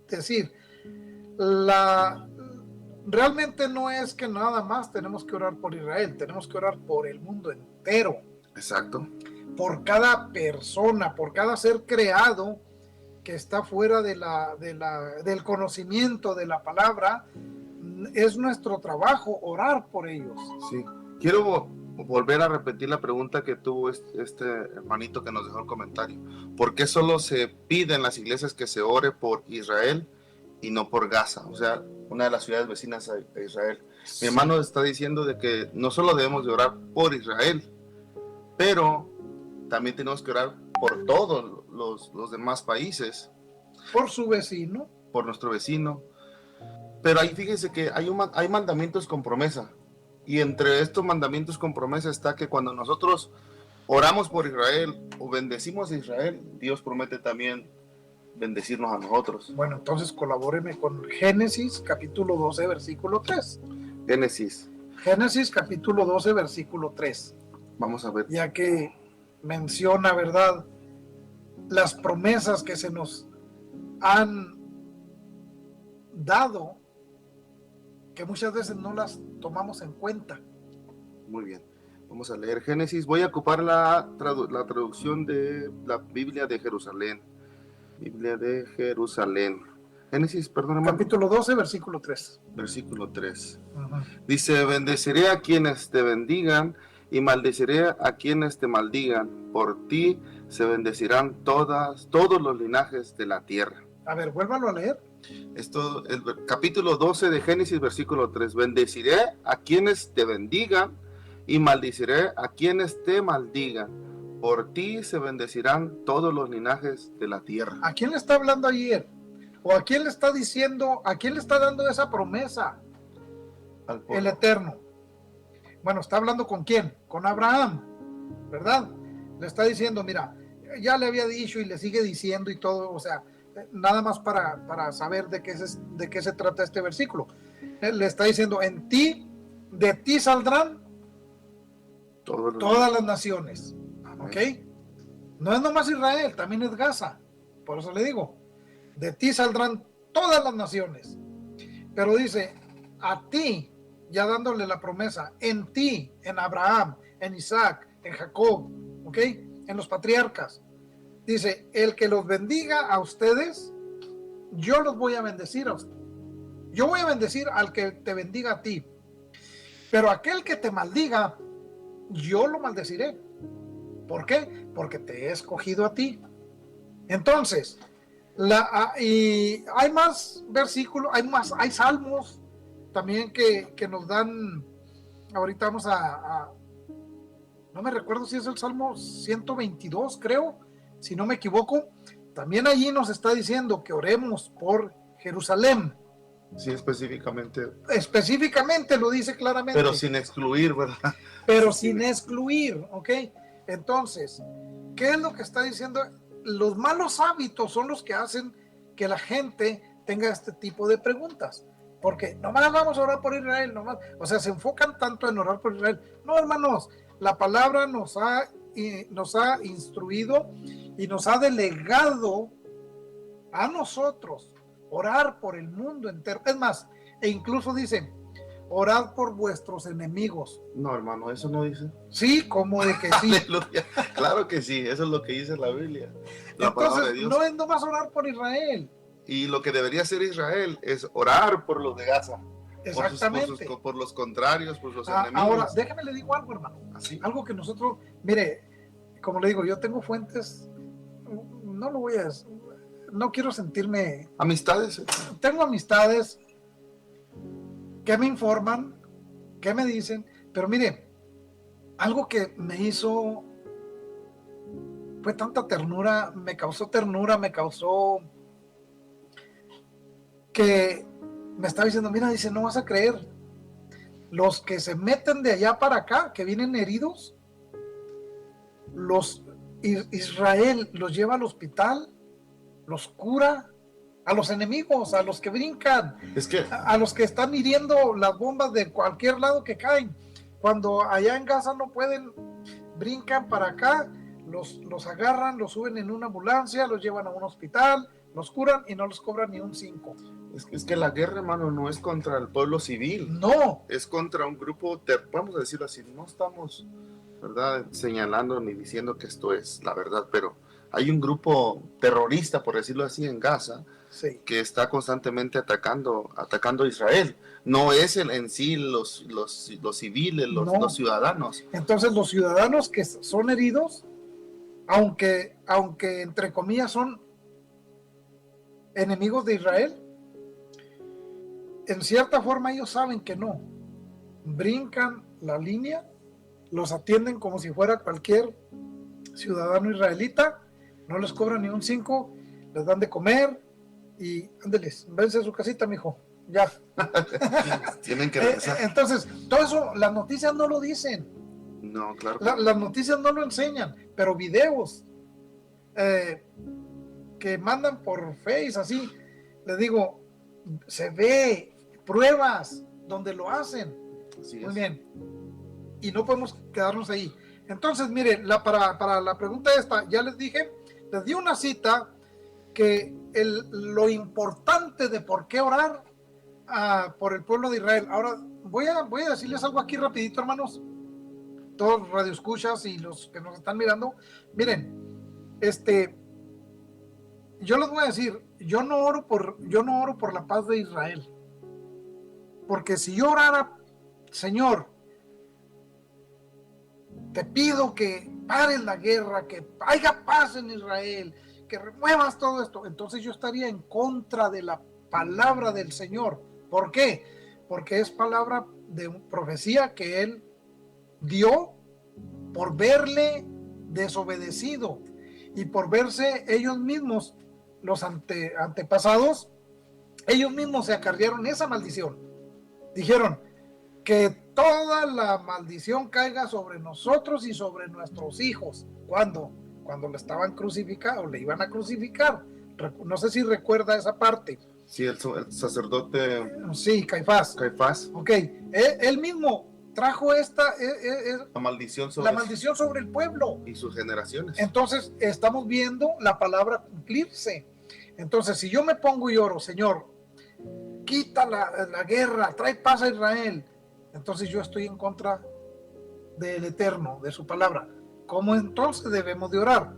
decir, realmente no es que nada más tenemos que orar por Israel, tenemos que orar por el mundo entero. Exacto. Por cada persona, por cada ser creado que está fuera del conocimiento de la palabra. Es nuestro trabajo orar por ellos. Sí. Quiero volver a repetir la pregunta que tuvo este hermanito que nos dejó el comentario. ¿Por qué solo se pide en las iglesias que se ore por Israel y no por Gaza? O sea, una de las ciudades vecinas a Israel. Sí. Mi hermano está diciendo de que no solo debemos de orar por Israel, pero también tenemos que orar por todos los demás países. Por su vecino. Por nuestro vecino. Pero ahí fíjense que hay mandamientos con promesa. Y entre estos mandamientos con promesa está que cuando nosotros oramos por Israel o bendecimos a Israel, Dios promete también bendecirnos a nosotros. Bueno, entonces colabóreme con Génesis capítulo 12, versículo 3. Génesis capítulo 12, versículo 3. Vamos a ver. Ya que menciona, ¿verdad?, las promesas que se nos han dado, que muchas veces no las tomamos en cuenta. Muy bien, vamos a leer Génesis. Voy a ocupar la traducción de la Biblia de Jerusalén. Biblia de Jerusalén. Génesis, perdón, hermano. Capítulo 12, versículo 3. Versículo 3. Dice, bendeciré a quienes te bendigan y maldeciré a quienes te maldigan. Por ti se bendecirán todos los linajes de la tierra. A ver, vuélvalo a leer. Esto, el capítulo 12 de Génesis, versículo 3. Bendeciré a quienes te bendigan y maldiciré a quienes te maldigan. Por ti se bendecirán todos los linajes de la tierra. ¿A quién le está hablando ayer? ¿O a quién le está diciendo, a quién le está dando esa promesa? El Eterno. Bueno, ¿está hablando con quién? Con Abraham, ¿verdad? Le está diciendo, mira, ya le había dicho y le sigue diciendo y todo, o sea, nada más para saber de qué se trata este versículo. Le está diciendo, de ti saldrán todas las naciones. ¿Ok? No es nomás Israel, también es Gaza. Por eso le digo, de ti saldrán todas las naciones. Pero dice, a ti, ya dándole la promesa, en ti, en Abraham, en Isaac, en Jacob, ¿ok? En los patriarcas. Dice, el que los bendiga a ustedes, yo los voy a bendecir a ustedes. Yo voy a bendecir al que te bendiga a ti. Pero aquel que te maldiga, yo lo maldeciré. ¿Por qué? Porque te he escogido a ti. Entonces, y hay más versículos, hay salmos también que nos dan. Ahorita vamos no me recuerdo si es el Salmo 122, creo, si no me equivoco. También allí nos está diciendo que oremos por Jerusalén. Sí, específicamente. Específicamente lo dice claramente. Pero sin excluir, ¿verdad? Pero sin excluir, ¿ok? Entonces, ¿qué es lo que está diciendo? Los malos hábitos son los que hacen que la gente tenga este tipo de preguntas. Porque nomás vamos a orar por Israel, nomás. O sea, se enfocan tanto en orar por Israel. No, hermanos, la palabra nos ha instruido y nos ha delegado a nosotros orar por el mundo entero. Es más, e incluso dice, orad por vuestros enemigos. No, hermano, eso no dice. Sí, como de que sí. Aleluya. Claro que sí, eso es lo que dice la Biblia, la palabra de Entonces, Dios. no es nomás orar por Israel. Y lo que debería hacer Israel es orar por los de Gaza. Exactamente. Por los contrarios, por los enemigos. Ahora, déjame le digo algo, hermano. Así. Algo que nosotros, mire, como le digo, yo tengo fuentes, no lo voy a, no quiero sentirme, Amistades. tengo amistades que me informan, que me dicen, pero mire, algo que me hizo, fue tanta ternura, me causó que me estaba diciendo, mira, dice, no vas a creer, los que se meten de allá para acá, que vienen heridos, Israel los lleva al hospital, los cura, a los enemigos, a los que brincan, a los que están hiriendo las bombas de cualquier lado que caen. Cuando allá en Gaza no pueden, brincan para acá, los agarran, los suben en una ambulancia, los llevan a un hospital, los curan y no les cobran ni un 5. Es que la guerra, hermano, no es contra el pueblo civil. No. Es contra un grupo, vamos a decirlo así, no estamos, ¿verdad?, señalando ni diciendo que esto es la verdad, pero hay un grupo terrorista, por decirlo así, en Gaza, sí, que está constantemente atacando a Israel. No es en sí los civiles, los ciudadanos. Entonces los ciudadanos que son heridos, aunque entre comillas son enemigos de Israel, en cierta forma ellos saben que no. Brincan la línea, los atienden como si fuera cualquier ciudadano israelita, no les cobran ni un 5, les dan de comer y ándeles, vence a su casita, mijo, ya. Tienen que regresar. Entonces, todo eso, las noticias no lo dicen. No, claro. Las noticias no lo enseñan, pero videos que mandan por Face, así, les digo, se ve pruebas donde lo hacen. Así muy es. bien. Y no podemos quedarnos ahí. Entonces, mire, para la pregunta esta, ya les dije, les di una cita que lo importante de por qué orar por el pueblo de Israel. Ahora, voy a decirles algo aquí rapidito, hermanos, todos radioescuchas y los que nos están mirando. Miren, yo les voy a decir, yo no oro por la paz de Israel, porque si yo orara, Señor, te pido que pares la guerra, que haya paz en Israel, que remuevas todo esto, entonces yo estaría en contra de la palabra del Señor. ¿Por qué? Porque es palabra de profecía que Él dio por verle desobedecido y por verse ellos mismos, los antepasados, ellos mismos se acarrearon esa maldición. Dijeron que toda la maldición caiga sobre nosotros y sobre nuestros hijos. ¿Cuándo? Cuando le estaban crucificando, le iban a crucificar. No sé si recuerda esa parte. Sí, el sacerdote. Sí, Caifás. Ok, él mismo trajo la maldición sobre el pueblo y sus generaciones. Entonces estamos viendo la palabra cumplirse. Entonces, si yo me pongo y oro, Señor, quita la guerra, trae paz a Israel, entonces yo estoy en contra del Eterno, de su palabra. ¿Cómo entonces debemos de orar?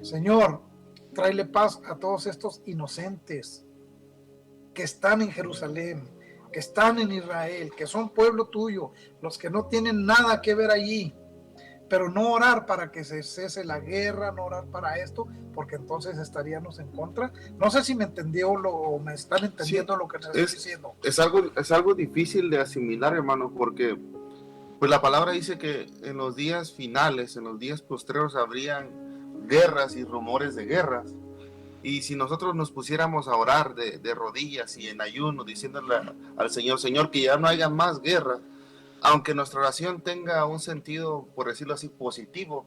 Señor, tráele paz a todos estos inocentes que están en Jerusalén, que están en Israel, que son pueblo tuyo, los que no tienen nada que ver allí, pero no orar para que se cese la guerra, no orar para esto, porque entonces estaríamos en contra. No sé si me entendió o me están entendiendo, sí, lo que les estoy diciendo. Es algo difícil de asimilar, hermano, porque pues la palabra dice que en los días finales, en los días postreros, habrían guerras y rumores de guerras. Y si nosotros nos pusiéramos a orar de rodillas y en ayuno, diciéndole al Señor, Señor, que ya no haya más guerra, aunque nuestra oración tenga un sentido, por decirlo así, positivo,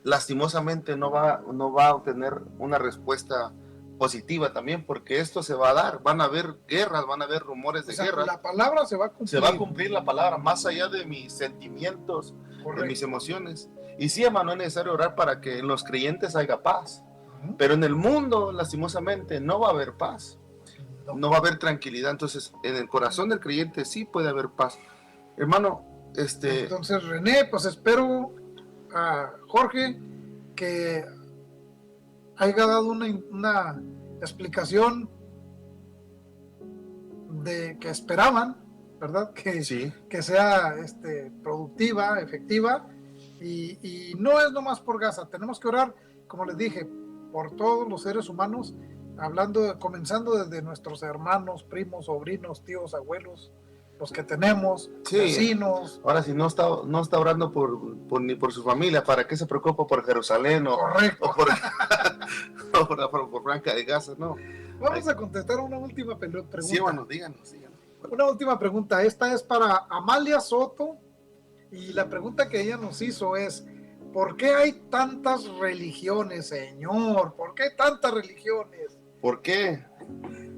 lastimosamente no va a obtener una respuesta positiva también, porque esto se va a dar, van a haber guerras, van a haber rumores de guerra. La palabra se va a cumplir. Se va a cumplir la palabra, más allá de mis sentimientos, correcto, de mis emociones. Y sí, hermano, es necesario orar para que en los creyentes haya paz. Pero en el mundo, lastimosamente, no va a haber paz. No va a haber tranquilidad. Entonces, en el corazón del creyente sí puede haber paz. Hermano, Entonces, René, pues espero a Jorge que haya dado una explicación de que esperaban, ¿verdad? Que sea productiva, efectiva, y no es nomás por Gaza. Tenemos que orar, como les dije, por todos los seres humanos, comenzando desde nuestros hermanos, primos, sobrinos, tíos, abuelos, los que tenemos, vecinos. Ahora, si no está orando ni por su familia, ¿para qué se preocupa por Jerusalén o por Franca de Gaza? No. Vamos a contestar una última pregunta. Sí, bueno, díganos. Una última pregunta. Esta es para Amalia Soto, y la pregunta que ella nos hizo es: ¿por qué hay tantas religiones, Señor? ¿Por qué hay tantas religiones? ¿Por qué?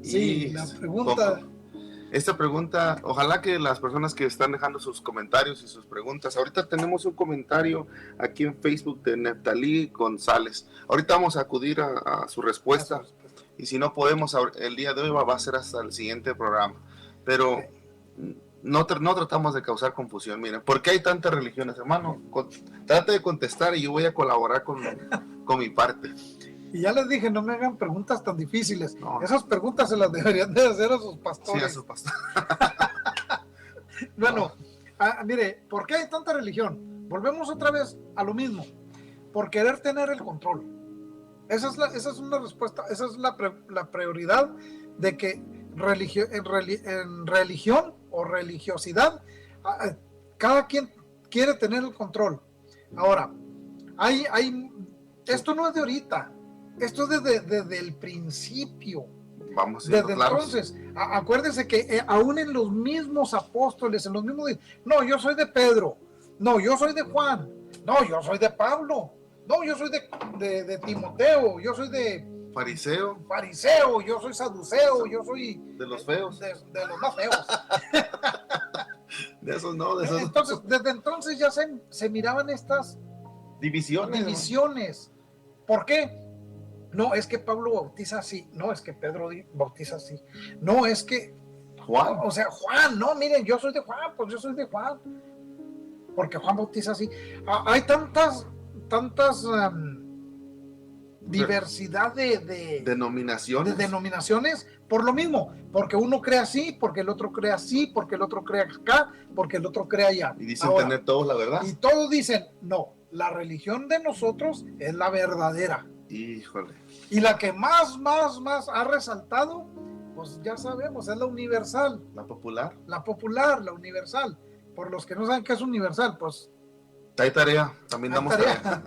Sí, la pregunta... Esta pregunta, ojalá que las personas que están dejando sus comentarios y sus preguntas, ahorita tenemos un comentario aquí en Facebook de Neftalí González. Ahorita vamos a acudir a su respuesta, y si no podemos, el día de hoy va a ser hasta el siguiente programa. Pero no tratamos de causar confusión. Miren, ¿por qué hay tantas religiones, hermano? Trate de contestar y yo voy a colaborar con mi parte. Y ya les dije, no me hagan preguntas tan difíciles. No. Esas preguntas se las deberían de hacer a sus pastores. Sí, a sus pastores. Bueno, mire, ¿por qué hay tanta religión? Volvemos otra vez a lo mismo. Por querer tener el control. Esa es una respuesta, esa es la prioridad de que en religión o religiosidad, cada quien quiere tener el control. Ahora, esto no es de ahorita. Esto es desde el principio. Vamos desde entonces, acuérdense que aún en los mismos apóstoles, no, yo soy de Pedro, no, yo soy de Juan, no, yo soy de Pablo, no, yo soy de Timoteo, yo soy de fariseo, yo soy saduceo, yo soy de los feos, de los más feos. De esos no, de esos. Entonces, desde entonces ya se miraban estas divisiones. ¿Por qué? No, es que Pablo bautiza así. No, es que Pedro bautiza así. No, es que Juan. O sea, Juan, no, miren, yo soy de Juan, pues yo soy de Juan. Porque Juan bautiza así. Hay tantas diversidad de denominaciones por lo mismo. Porque uno cree así, porque el otro cree así, porque el otro cree acá, porque el otro cree allá. Y dicen tener todos la verdad. Y todos dicen, no, la religión de nosotros es la verdadera. Híjole. Y la que más ha resaltado, pues ya sabemos, es la universal. La popular. La popular, la universal. Por los que no saben qué es universal, pues... Hay tarea, también damos tarea.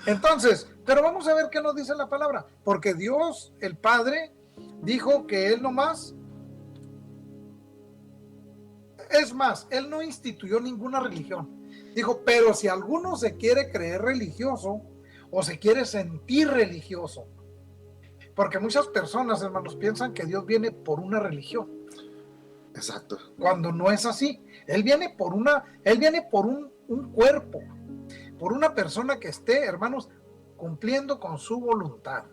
Entonces, pero vamos a ver qué nos dice la palabra. Porque Dios, el Padre, dijo que Él nomás... Es más, Él no instituyó ninguna religión. Dijo, pero si alguno se quiere creer religioso o se quiere sentir religioso, porque muchas personas, hermanos, piensan que Dios viene por una religión. Exacto. Cuando no es así. Él viene por un cuerpo, por una persona que esté, hermanos, cumpliendo con su voluntad.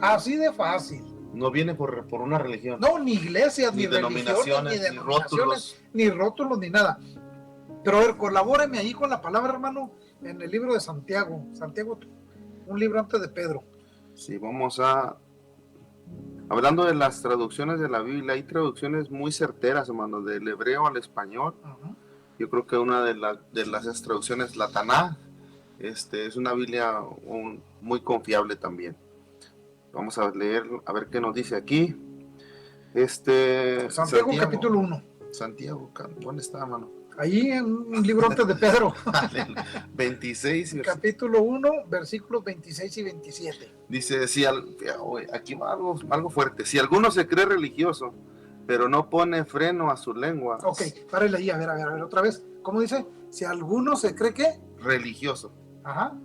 Así de fácil. No viene por una religión. No, ni iglesias, ni denominaciones, ni rótulos, ni nada. Pero a ver, colabóreme ahí con la palabra, hermano, en el libro de Santiago. Santiago, un libro antes de Pedro. Sí, hablando de las traducciones de la Biblia, hay traducciones muy certeras, hermano, del hebreo al español. Uh-huh. Yo creo que una de las traducciones, la Taná, es una Biblia muy confiable también. Vamos a leer, a ver qué nos dice aquí. Santiago capítulo 1. Santiago, ¿dónde está, hermano? Ahí en un libro antes de Pedro. 26. Capítulo 1, versículos 26 y 27. Dice, aquí va algo fuerte. Si alguno se cree religioso, pero no pone freno a su lengua. Ok, párale ahí, a ver, otra vez. ¿Cómo dice? Si alguno se cree ¿qué? Religioso. Ajá.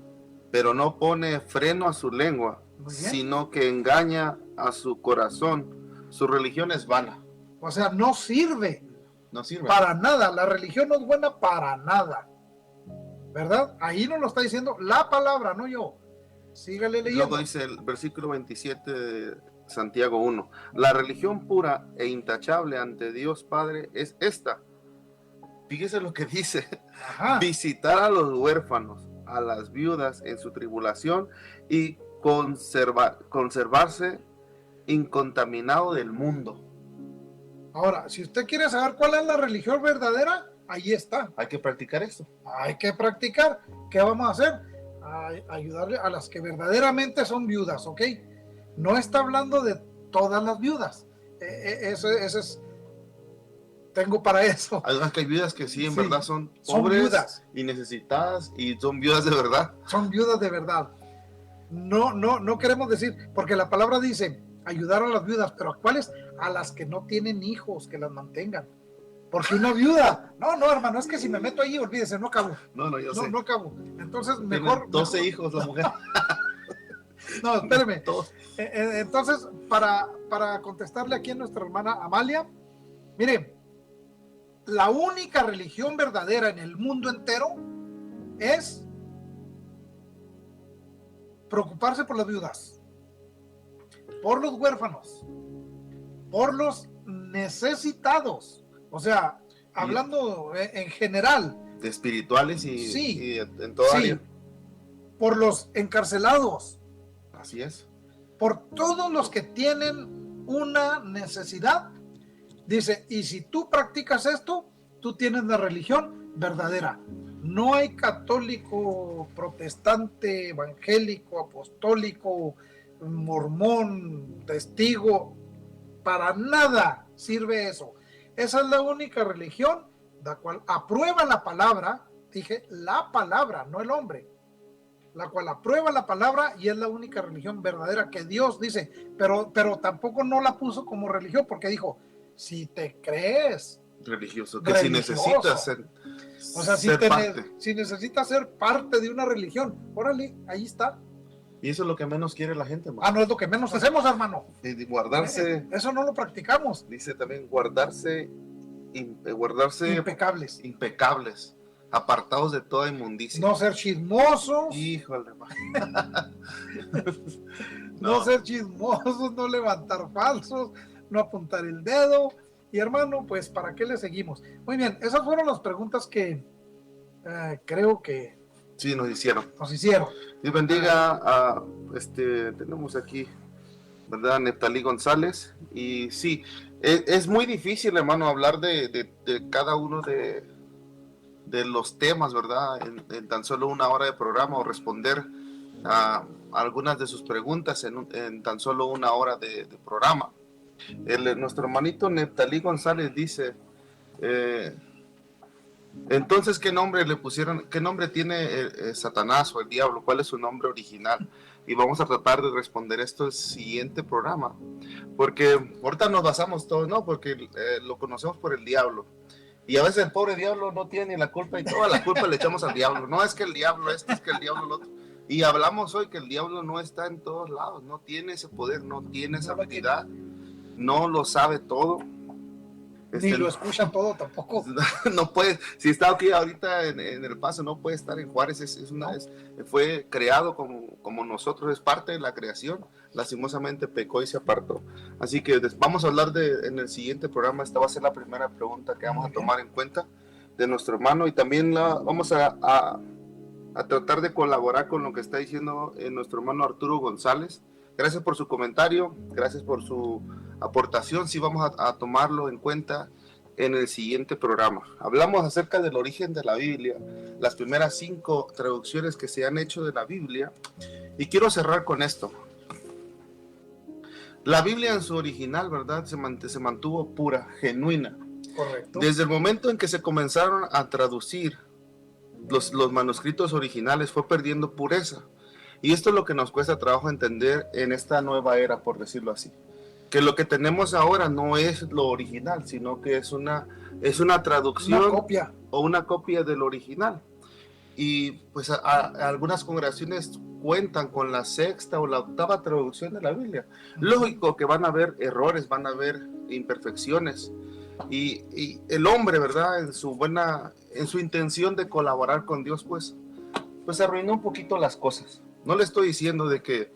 Pero no pone freno a su lengua, sino que engaña a su corazón. Su religión es vana. O sea, no sirve. No sirve. Para nada. La religión no es buena para nada. ¿Verdad? Ahí nos lo está diciendo la palabra, no yo. Sígale leyendo. Luego dice el versículo 27 de Santiago 1. La religión pura e intachable ante Dios Padre es esta. Fíjese lo que dice. Ajá. Visitar a los huérfanos, a las viudas en su tribulación y conservarse incontaminado del mundo. Ahora, si usted quiere saber cuál es la religión verdadera, ahí está. Hay que practicar esto. Hay que practicar. ¿Qué vamos a hacer? Ayudarle a las que verdaderamente son viudas, ¿ok? No está hablando de todas las viudas. Eso es. Tengo para eso. Hay viudas que sí, en verdad son son pobres viudas y necesitadas y son viudas de verdad. Son viudas de verdad. No queremos decir, porque la palabra dice ayudar a las viudas, pero ¿a cuáles? A las que no tienen hijos, que las mantengan. Porque una viuda, no, hermano, es que si me meto ahí, olvídese, no acabo. Yo sé. No acabo. Entonces, Tiene mejor. 12 hijos la mujer. No, espéreme. Todos. Entonces, para contestarle aquí a nuestra hermana Amalia, mire, la única religión verdadera en el mundo entero es preocuparse por las viudas, por los huérfanos, por los necesitados. O sea, hablando en general. De espirituales y en toda área. Por los encarcelados. Así es. Por todos los que tienen una necesidad. Dice, y si tú practicas esto, tú tienes la religión verdadera. No hay católico, protestante, evangélico, apostólico, mormón, testigo. Para nada sirve eso. Esa es la única religión la cual aprueba la palabra. Dije la palabra, no el hombre. La cual aprueba la palabra y es la única religión verdadera que Dios dice. Pero tampoco no la puso como religión porque dijo, si te crees religioso, que si necesitas ser, o sea, si necesitas ser parte de una religión, órale, ahí está. Y eso es lo que menos quiere la gente, hermano. No es lo que menos hacemos, hermano. Y guardarse. Eso no lo practicamos. Dice también guardarse impecables, apartados de toda inmundicia. No ser chismosos. Híjole, no ser chismosos, no levantar falsos, no apuntar el dedo. Y hermano, pues, ¿para qué le seguimos? Muy bien, esas fueron las preguntas que creo que sí, nos hicieron. Dios bendiga tenemos aquí, ¿verdad? Neptalí González. Y sí, es muy difícil, hermano, hablar de cada uno de los temas, ¿verdad? En tan solo una hora de programa, o responder a algunas de sus preguntas en tan solo una hora de programa. Nuestro hermanito Neptalí González dice, entonces, ¿qué nombre le pusieron? ¿Qué nombre tiene Satanás o el diablo? ¿Cuál es su nombre original? Y vamos a tratar de responder esto en el siguiente programa, porque ahorita nos basamos todos, ¿no? Porque lo conocemos por el diablo, y a veces el pobre diablo no tiene ni la culpa, y toda la culpa le echamos al diablo. No es que el diablo es que el diablo lo otro. Y hablamos hoy que el diablo no está en todos lados, no tiene ese poder, no tiene esa habilidad, no lo sabe todo. Ni lo escuchan todo tampoco. No puede, si está aquí ahorita en El Paso, no puede estar en Juárez. Fue creado como nosotros, es parte de la creación. Lastimosamente pecó y se apartó. Así que vamos a hablar en el siguiente programa. Esta va a ser la primera pregunta que vamos a tomar en cuenta de nuestro hermano, y también vamos a tratar de colaborar con lo que está diciendo nuestro hermano Arturo González. Gracias por su comentario, gracias por su aportación. Sí, vamos a tomarlo en cuenta en el siguiente programa. Hablamos acerca del origen de la Biblia, las primeras 5 traducciones que se han hecho de la Biblia, y quiero cerrar con esto. La Biblia en su original, ¿verdad? Se mantuvo pura, genuina. Correcto. Desde el momento en que se comenzaron a traducir los manuscritos originales, fue perdiendo pureza. Y esto es lo que nos cuesta trabajo entender en esta nueva era, por decirlo así. Que lo que tenemos ahora no es lo original, sino que es una traducción, una copia, o una copia del original. Y pues algunas congregaciones cuentan con la 6ª o la 8ª traducción de la Biblia. Lógico que van a haber errores, van a haber imperfecciones. Y el hombre, ¿verdad? En su intención de colaborar con Dios, pues arruinó un poquito las cosas. No le estoy diciendo de que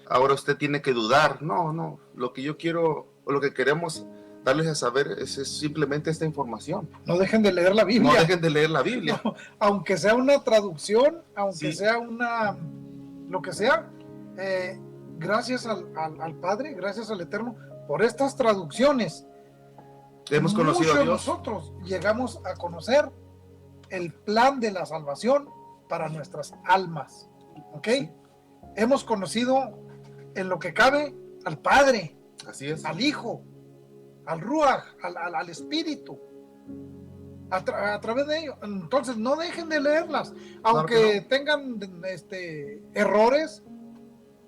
ahora usted tiene que dudar. No. Lo que yo quiero, o lo que queremos darles a saber es simplemente esta información. No dejen de leer la Biblia. No dejen de leer la Biblia. No, aunque sea una traducción, aunque Sí. sea lo que sea, gracias al Padre, gracias al Eterno, por estas traducciones. Hemos conocido a Muchos de Dios. nosotros llegamos a conocer el plan de la salvación para nuestras almas. ¿Ok? Sí. Hemos conocido en lo que cabe al Padre, Así es. al Hijo, al Ruach, al Espíritu, a través de ello. Entonces no dejen de leerlas, aunque Claro que tengan errores,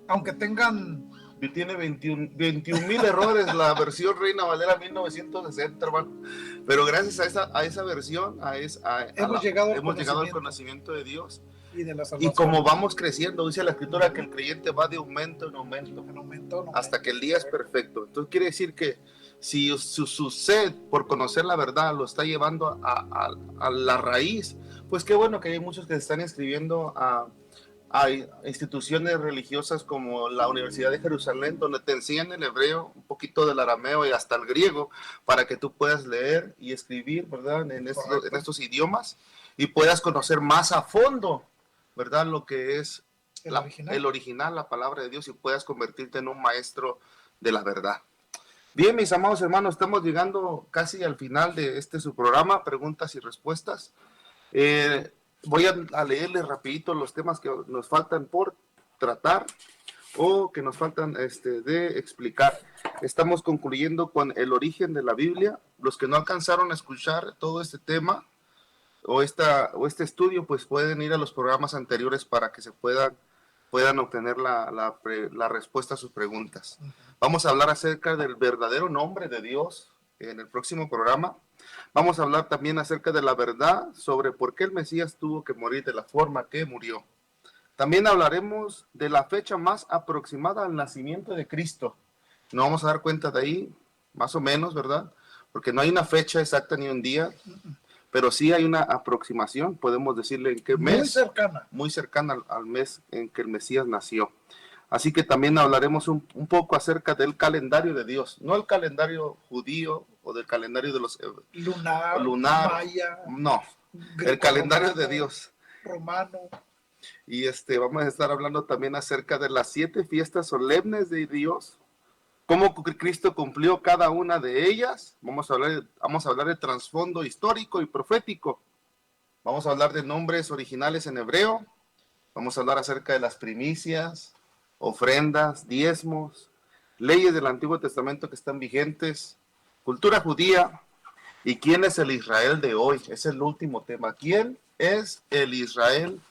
aunque tengan... Tiene 21,000 errores la versión Reina Valera 1960, hermano. Pero gracias a esa versión, hemos llegado al conocimiento de Dios. Y de la Y salvación. como vamos creciendo, dice la Escritura que el creyente va de aumento en aumento, hasta que el día es perfecto. Entonces quiere decir que si su sed por conocer la verdad lo está llevando a la raíz, pues qué bueno que hay muchos que se están inscribiendo a instituciones religiosas como la Universidad de Jerusalén, donde te enseñan el hebreo, un poquito del arameo y hasta el griego, para que tú puedas leer y escribir, ¿verdad? En estos idiomas, y puedas conocer más a fondo, ¿verdad? Lo que es el original, la palabra de Dios, y puedas convertirte en un maestro de la verdad. Bien, mis amados hermanos, estamos llegando casi al final de su programa, preguntas y respuestas. Voy a leerles rapidito los temas que nos faltan por tratar o que nos faltan de explicar. Estamos concluyendo con el origen de la Biblia. Los que no alcanzaron a escuchar todo este tema o este estudio, pues pueden ir a los programas anteriores para que se puedan obtener la respuesta a sus preguntas. Vamos a hablar acerca del verdadero nombre de Dios en el próximo programa. Vamos a hablar también acerca de la verdad sobre por qué el Mesías tuvo que morir de la forma que murió. También hablaremos de la fecha más aproximada al nacimiento de Cristo. Nos vamos a dar cuenta de ahí, más o menos, ¿verdad? Porque no hay una fecha exacta ni un día, pero sí hay una aproximación, podemos decirle en qué mes. Muy cercana al mes en que el Mesías nació. Así que también hablaremos un poco acerca del calendario de Dios, no el calendario judío o del calendario de los lunar, maya, no, el calendario de Dios romano. Y vamos a estar hablando también acerca de las 7 fiestas solemnes de Dios, cómo Cristo cumplió cada una de ellas. Vamos a hablar de trasfondo histórico y profético. Vamos a hablar de nombres originales en hebreo. Vamos a hablar acerca de las primicias, ofrendas, diezmos, leyes del Antiguo Testamento que están vigentes, cultura judía y quién es el Israel de hoy. Es el último tema. ¿Quién es el Israel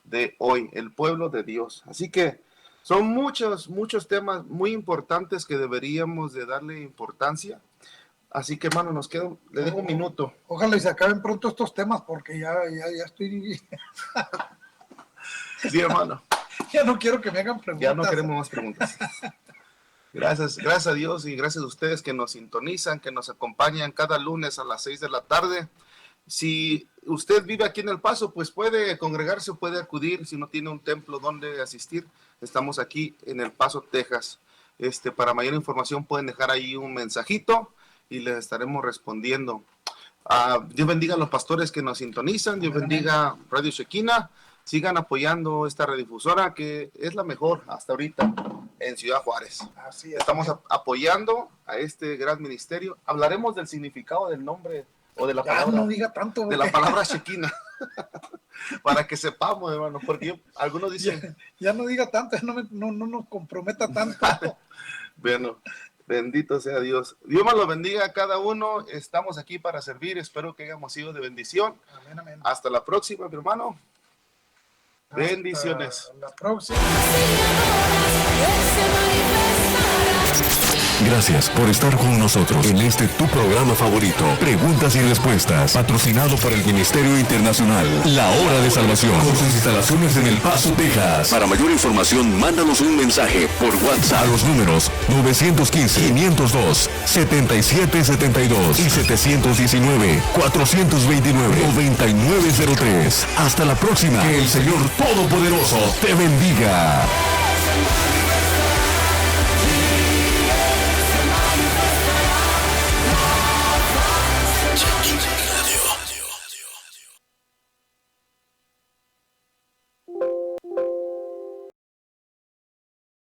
de hoy? El pueblo de Dios. Así que son muchos temas muy importantes que deberíamos de darle importancia. Así que, hermano, le dejo un minuto. Ojalá y se acaben pronto estos temas porque ya estoy... Sí, hermano. Ya no quiero que me hagan preguntas. Ya no queremos más preguntas. Gracias a Dios y gracias a ustedes que nos sintonizan, que nos acompañan cada lunes a las 6 de la tarde. Si usted vive aquí en El Paso, pues puede congregarse o puede acudir. Si no tiene un templo donde asistir, estamos aquí en El Paso, Texas. Para mayor información pueden dejar ahí un mensajito y les estaremos respondiendo. Dios bendiga a los pastores que nos sintonizan. Dios bendiga Radio Shekinah. Sigan apoyando esta radiodifusora que es la mejor hasta ahorita en Ciudad Juárez. Así es. Estamos apoyando a este gran ministerio. Hablaremos del significado del nombre o de la palabra. No diga tanto. De la palabra Shekinah. Para que sepamos, hermano, porque algunos dicen... Ya no diga tanto, no nos comprometa tanto. Bueno, bendito sea Dios. Dios me lo bendiga a cada uno. Estamos aquí para servir. Espero que hayamos sido de bendición. Amén, amén. Hasta la próxima, mi hermano. Bendiciones. Hasta la próxima. Gracias por estar con nosotros en este tu programa favorito, Preguntas y Respuestas, patrocinado por el Ministerio Internacional La Hora de Salvación, con sus instalaciones en El Paso, Texas. Para mayor información, mándanos un mensaje por WhatsApp a los números 915-502-7772 y 719-429-9903. Hasta la próxima. Que el Señor Todopoderoso te bendiga.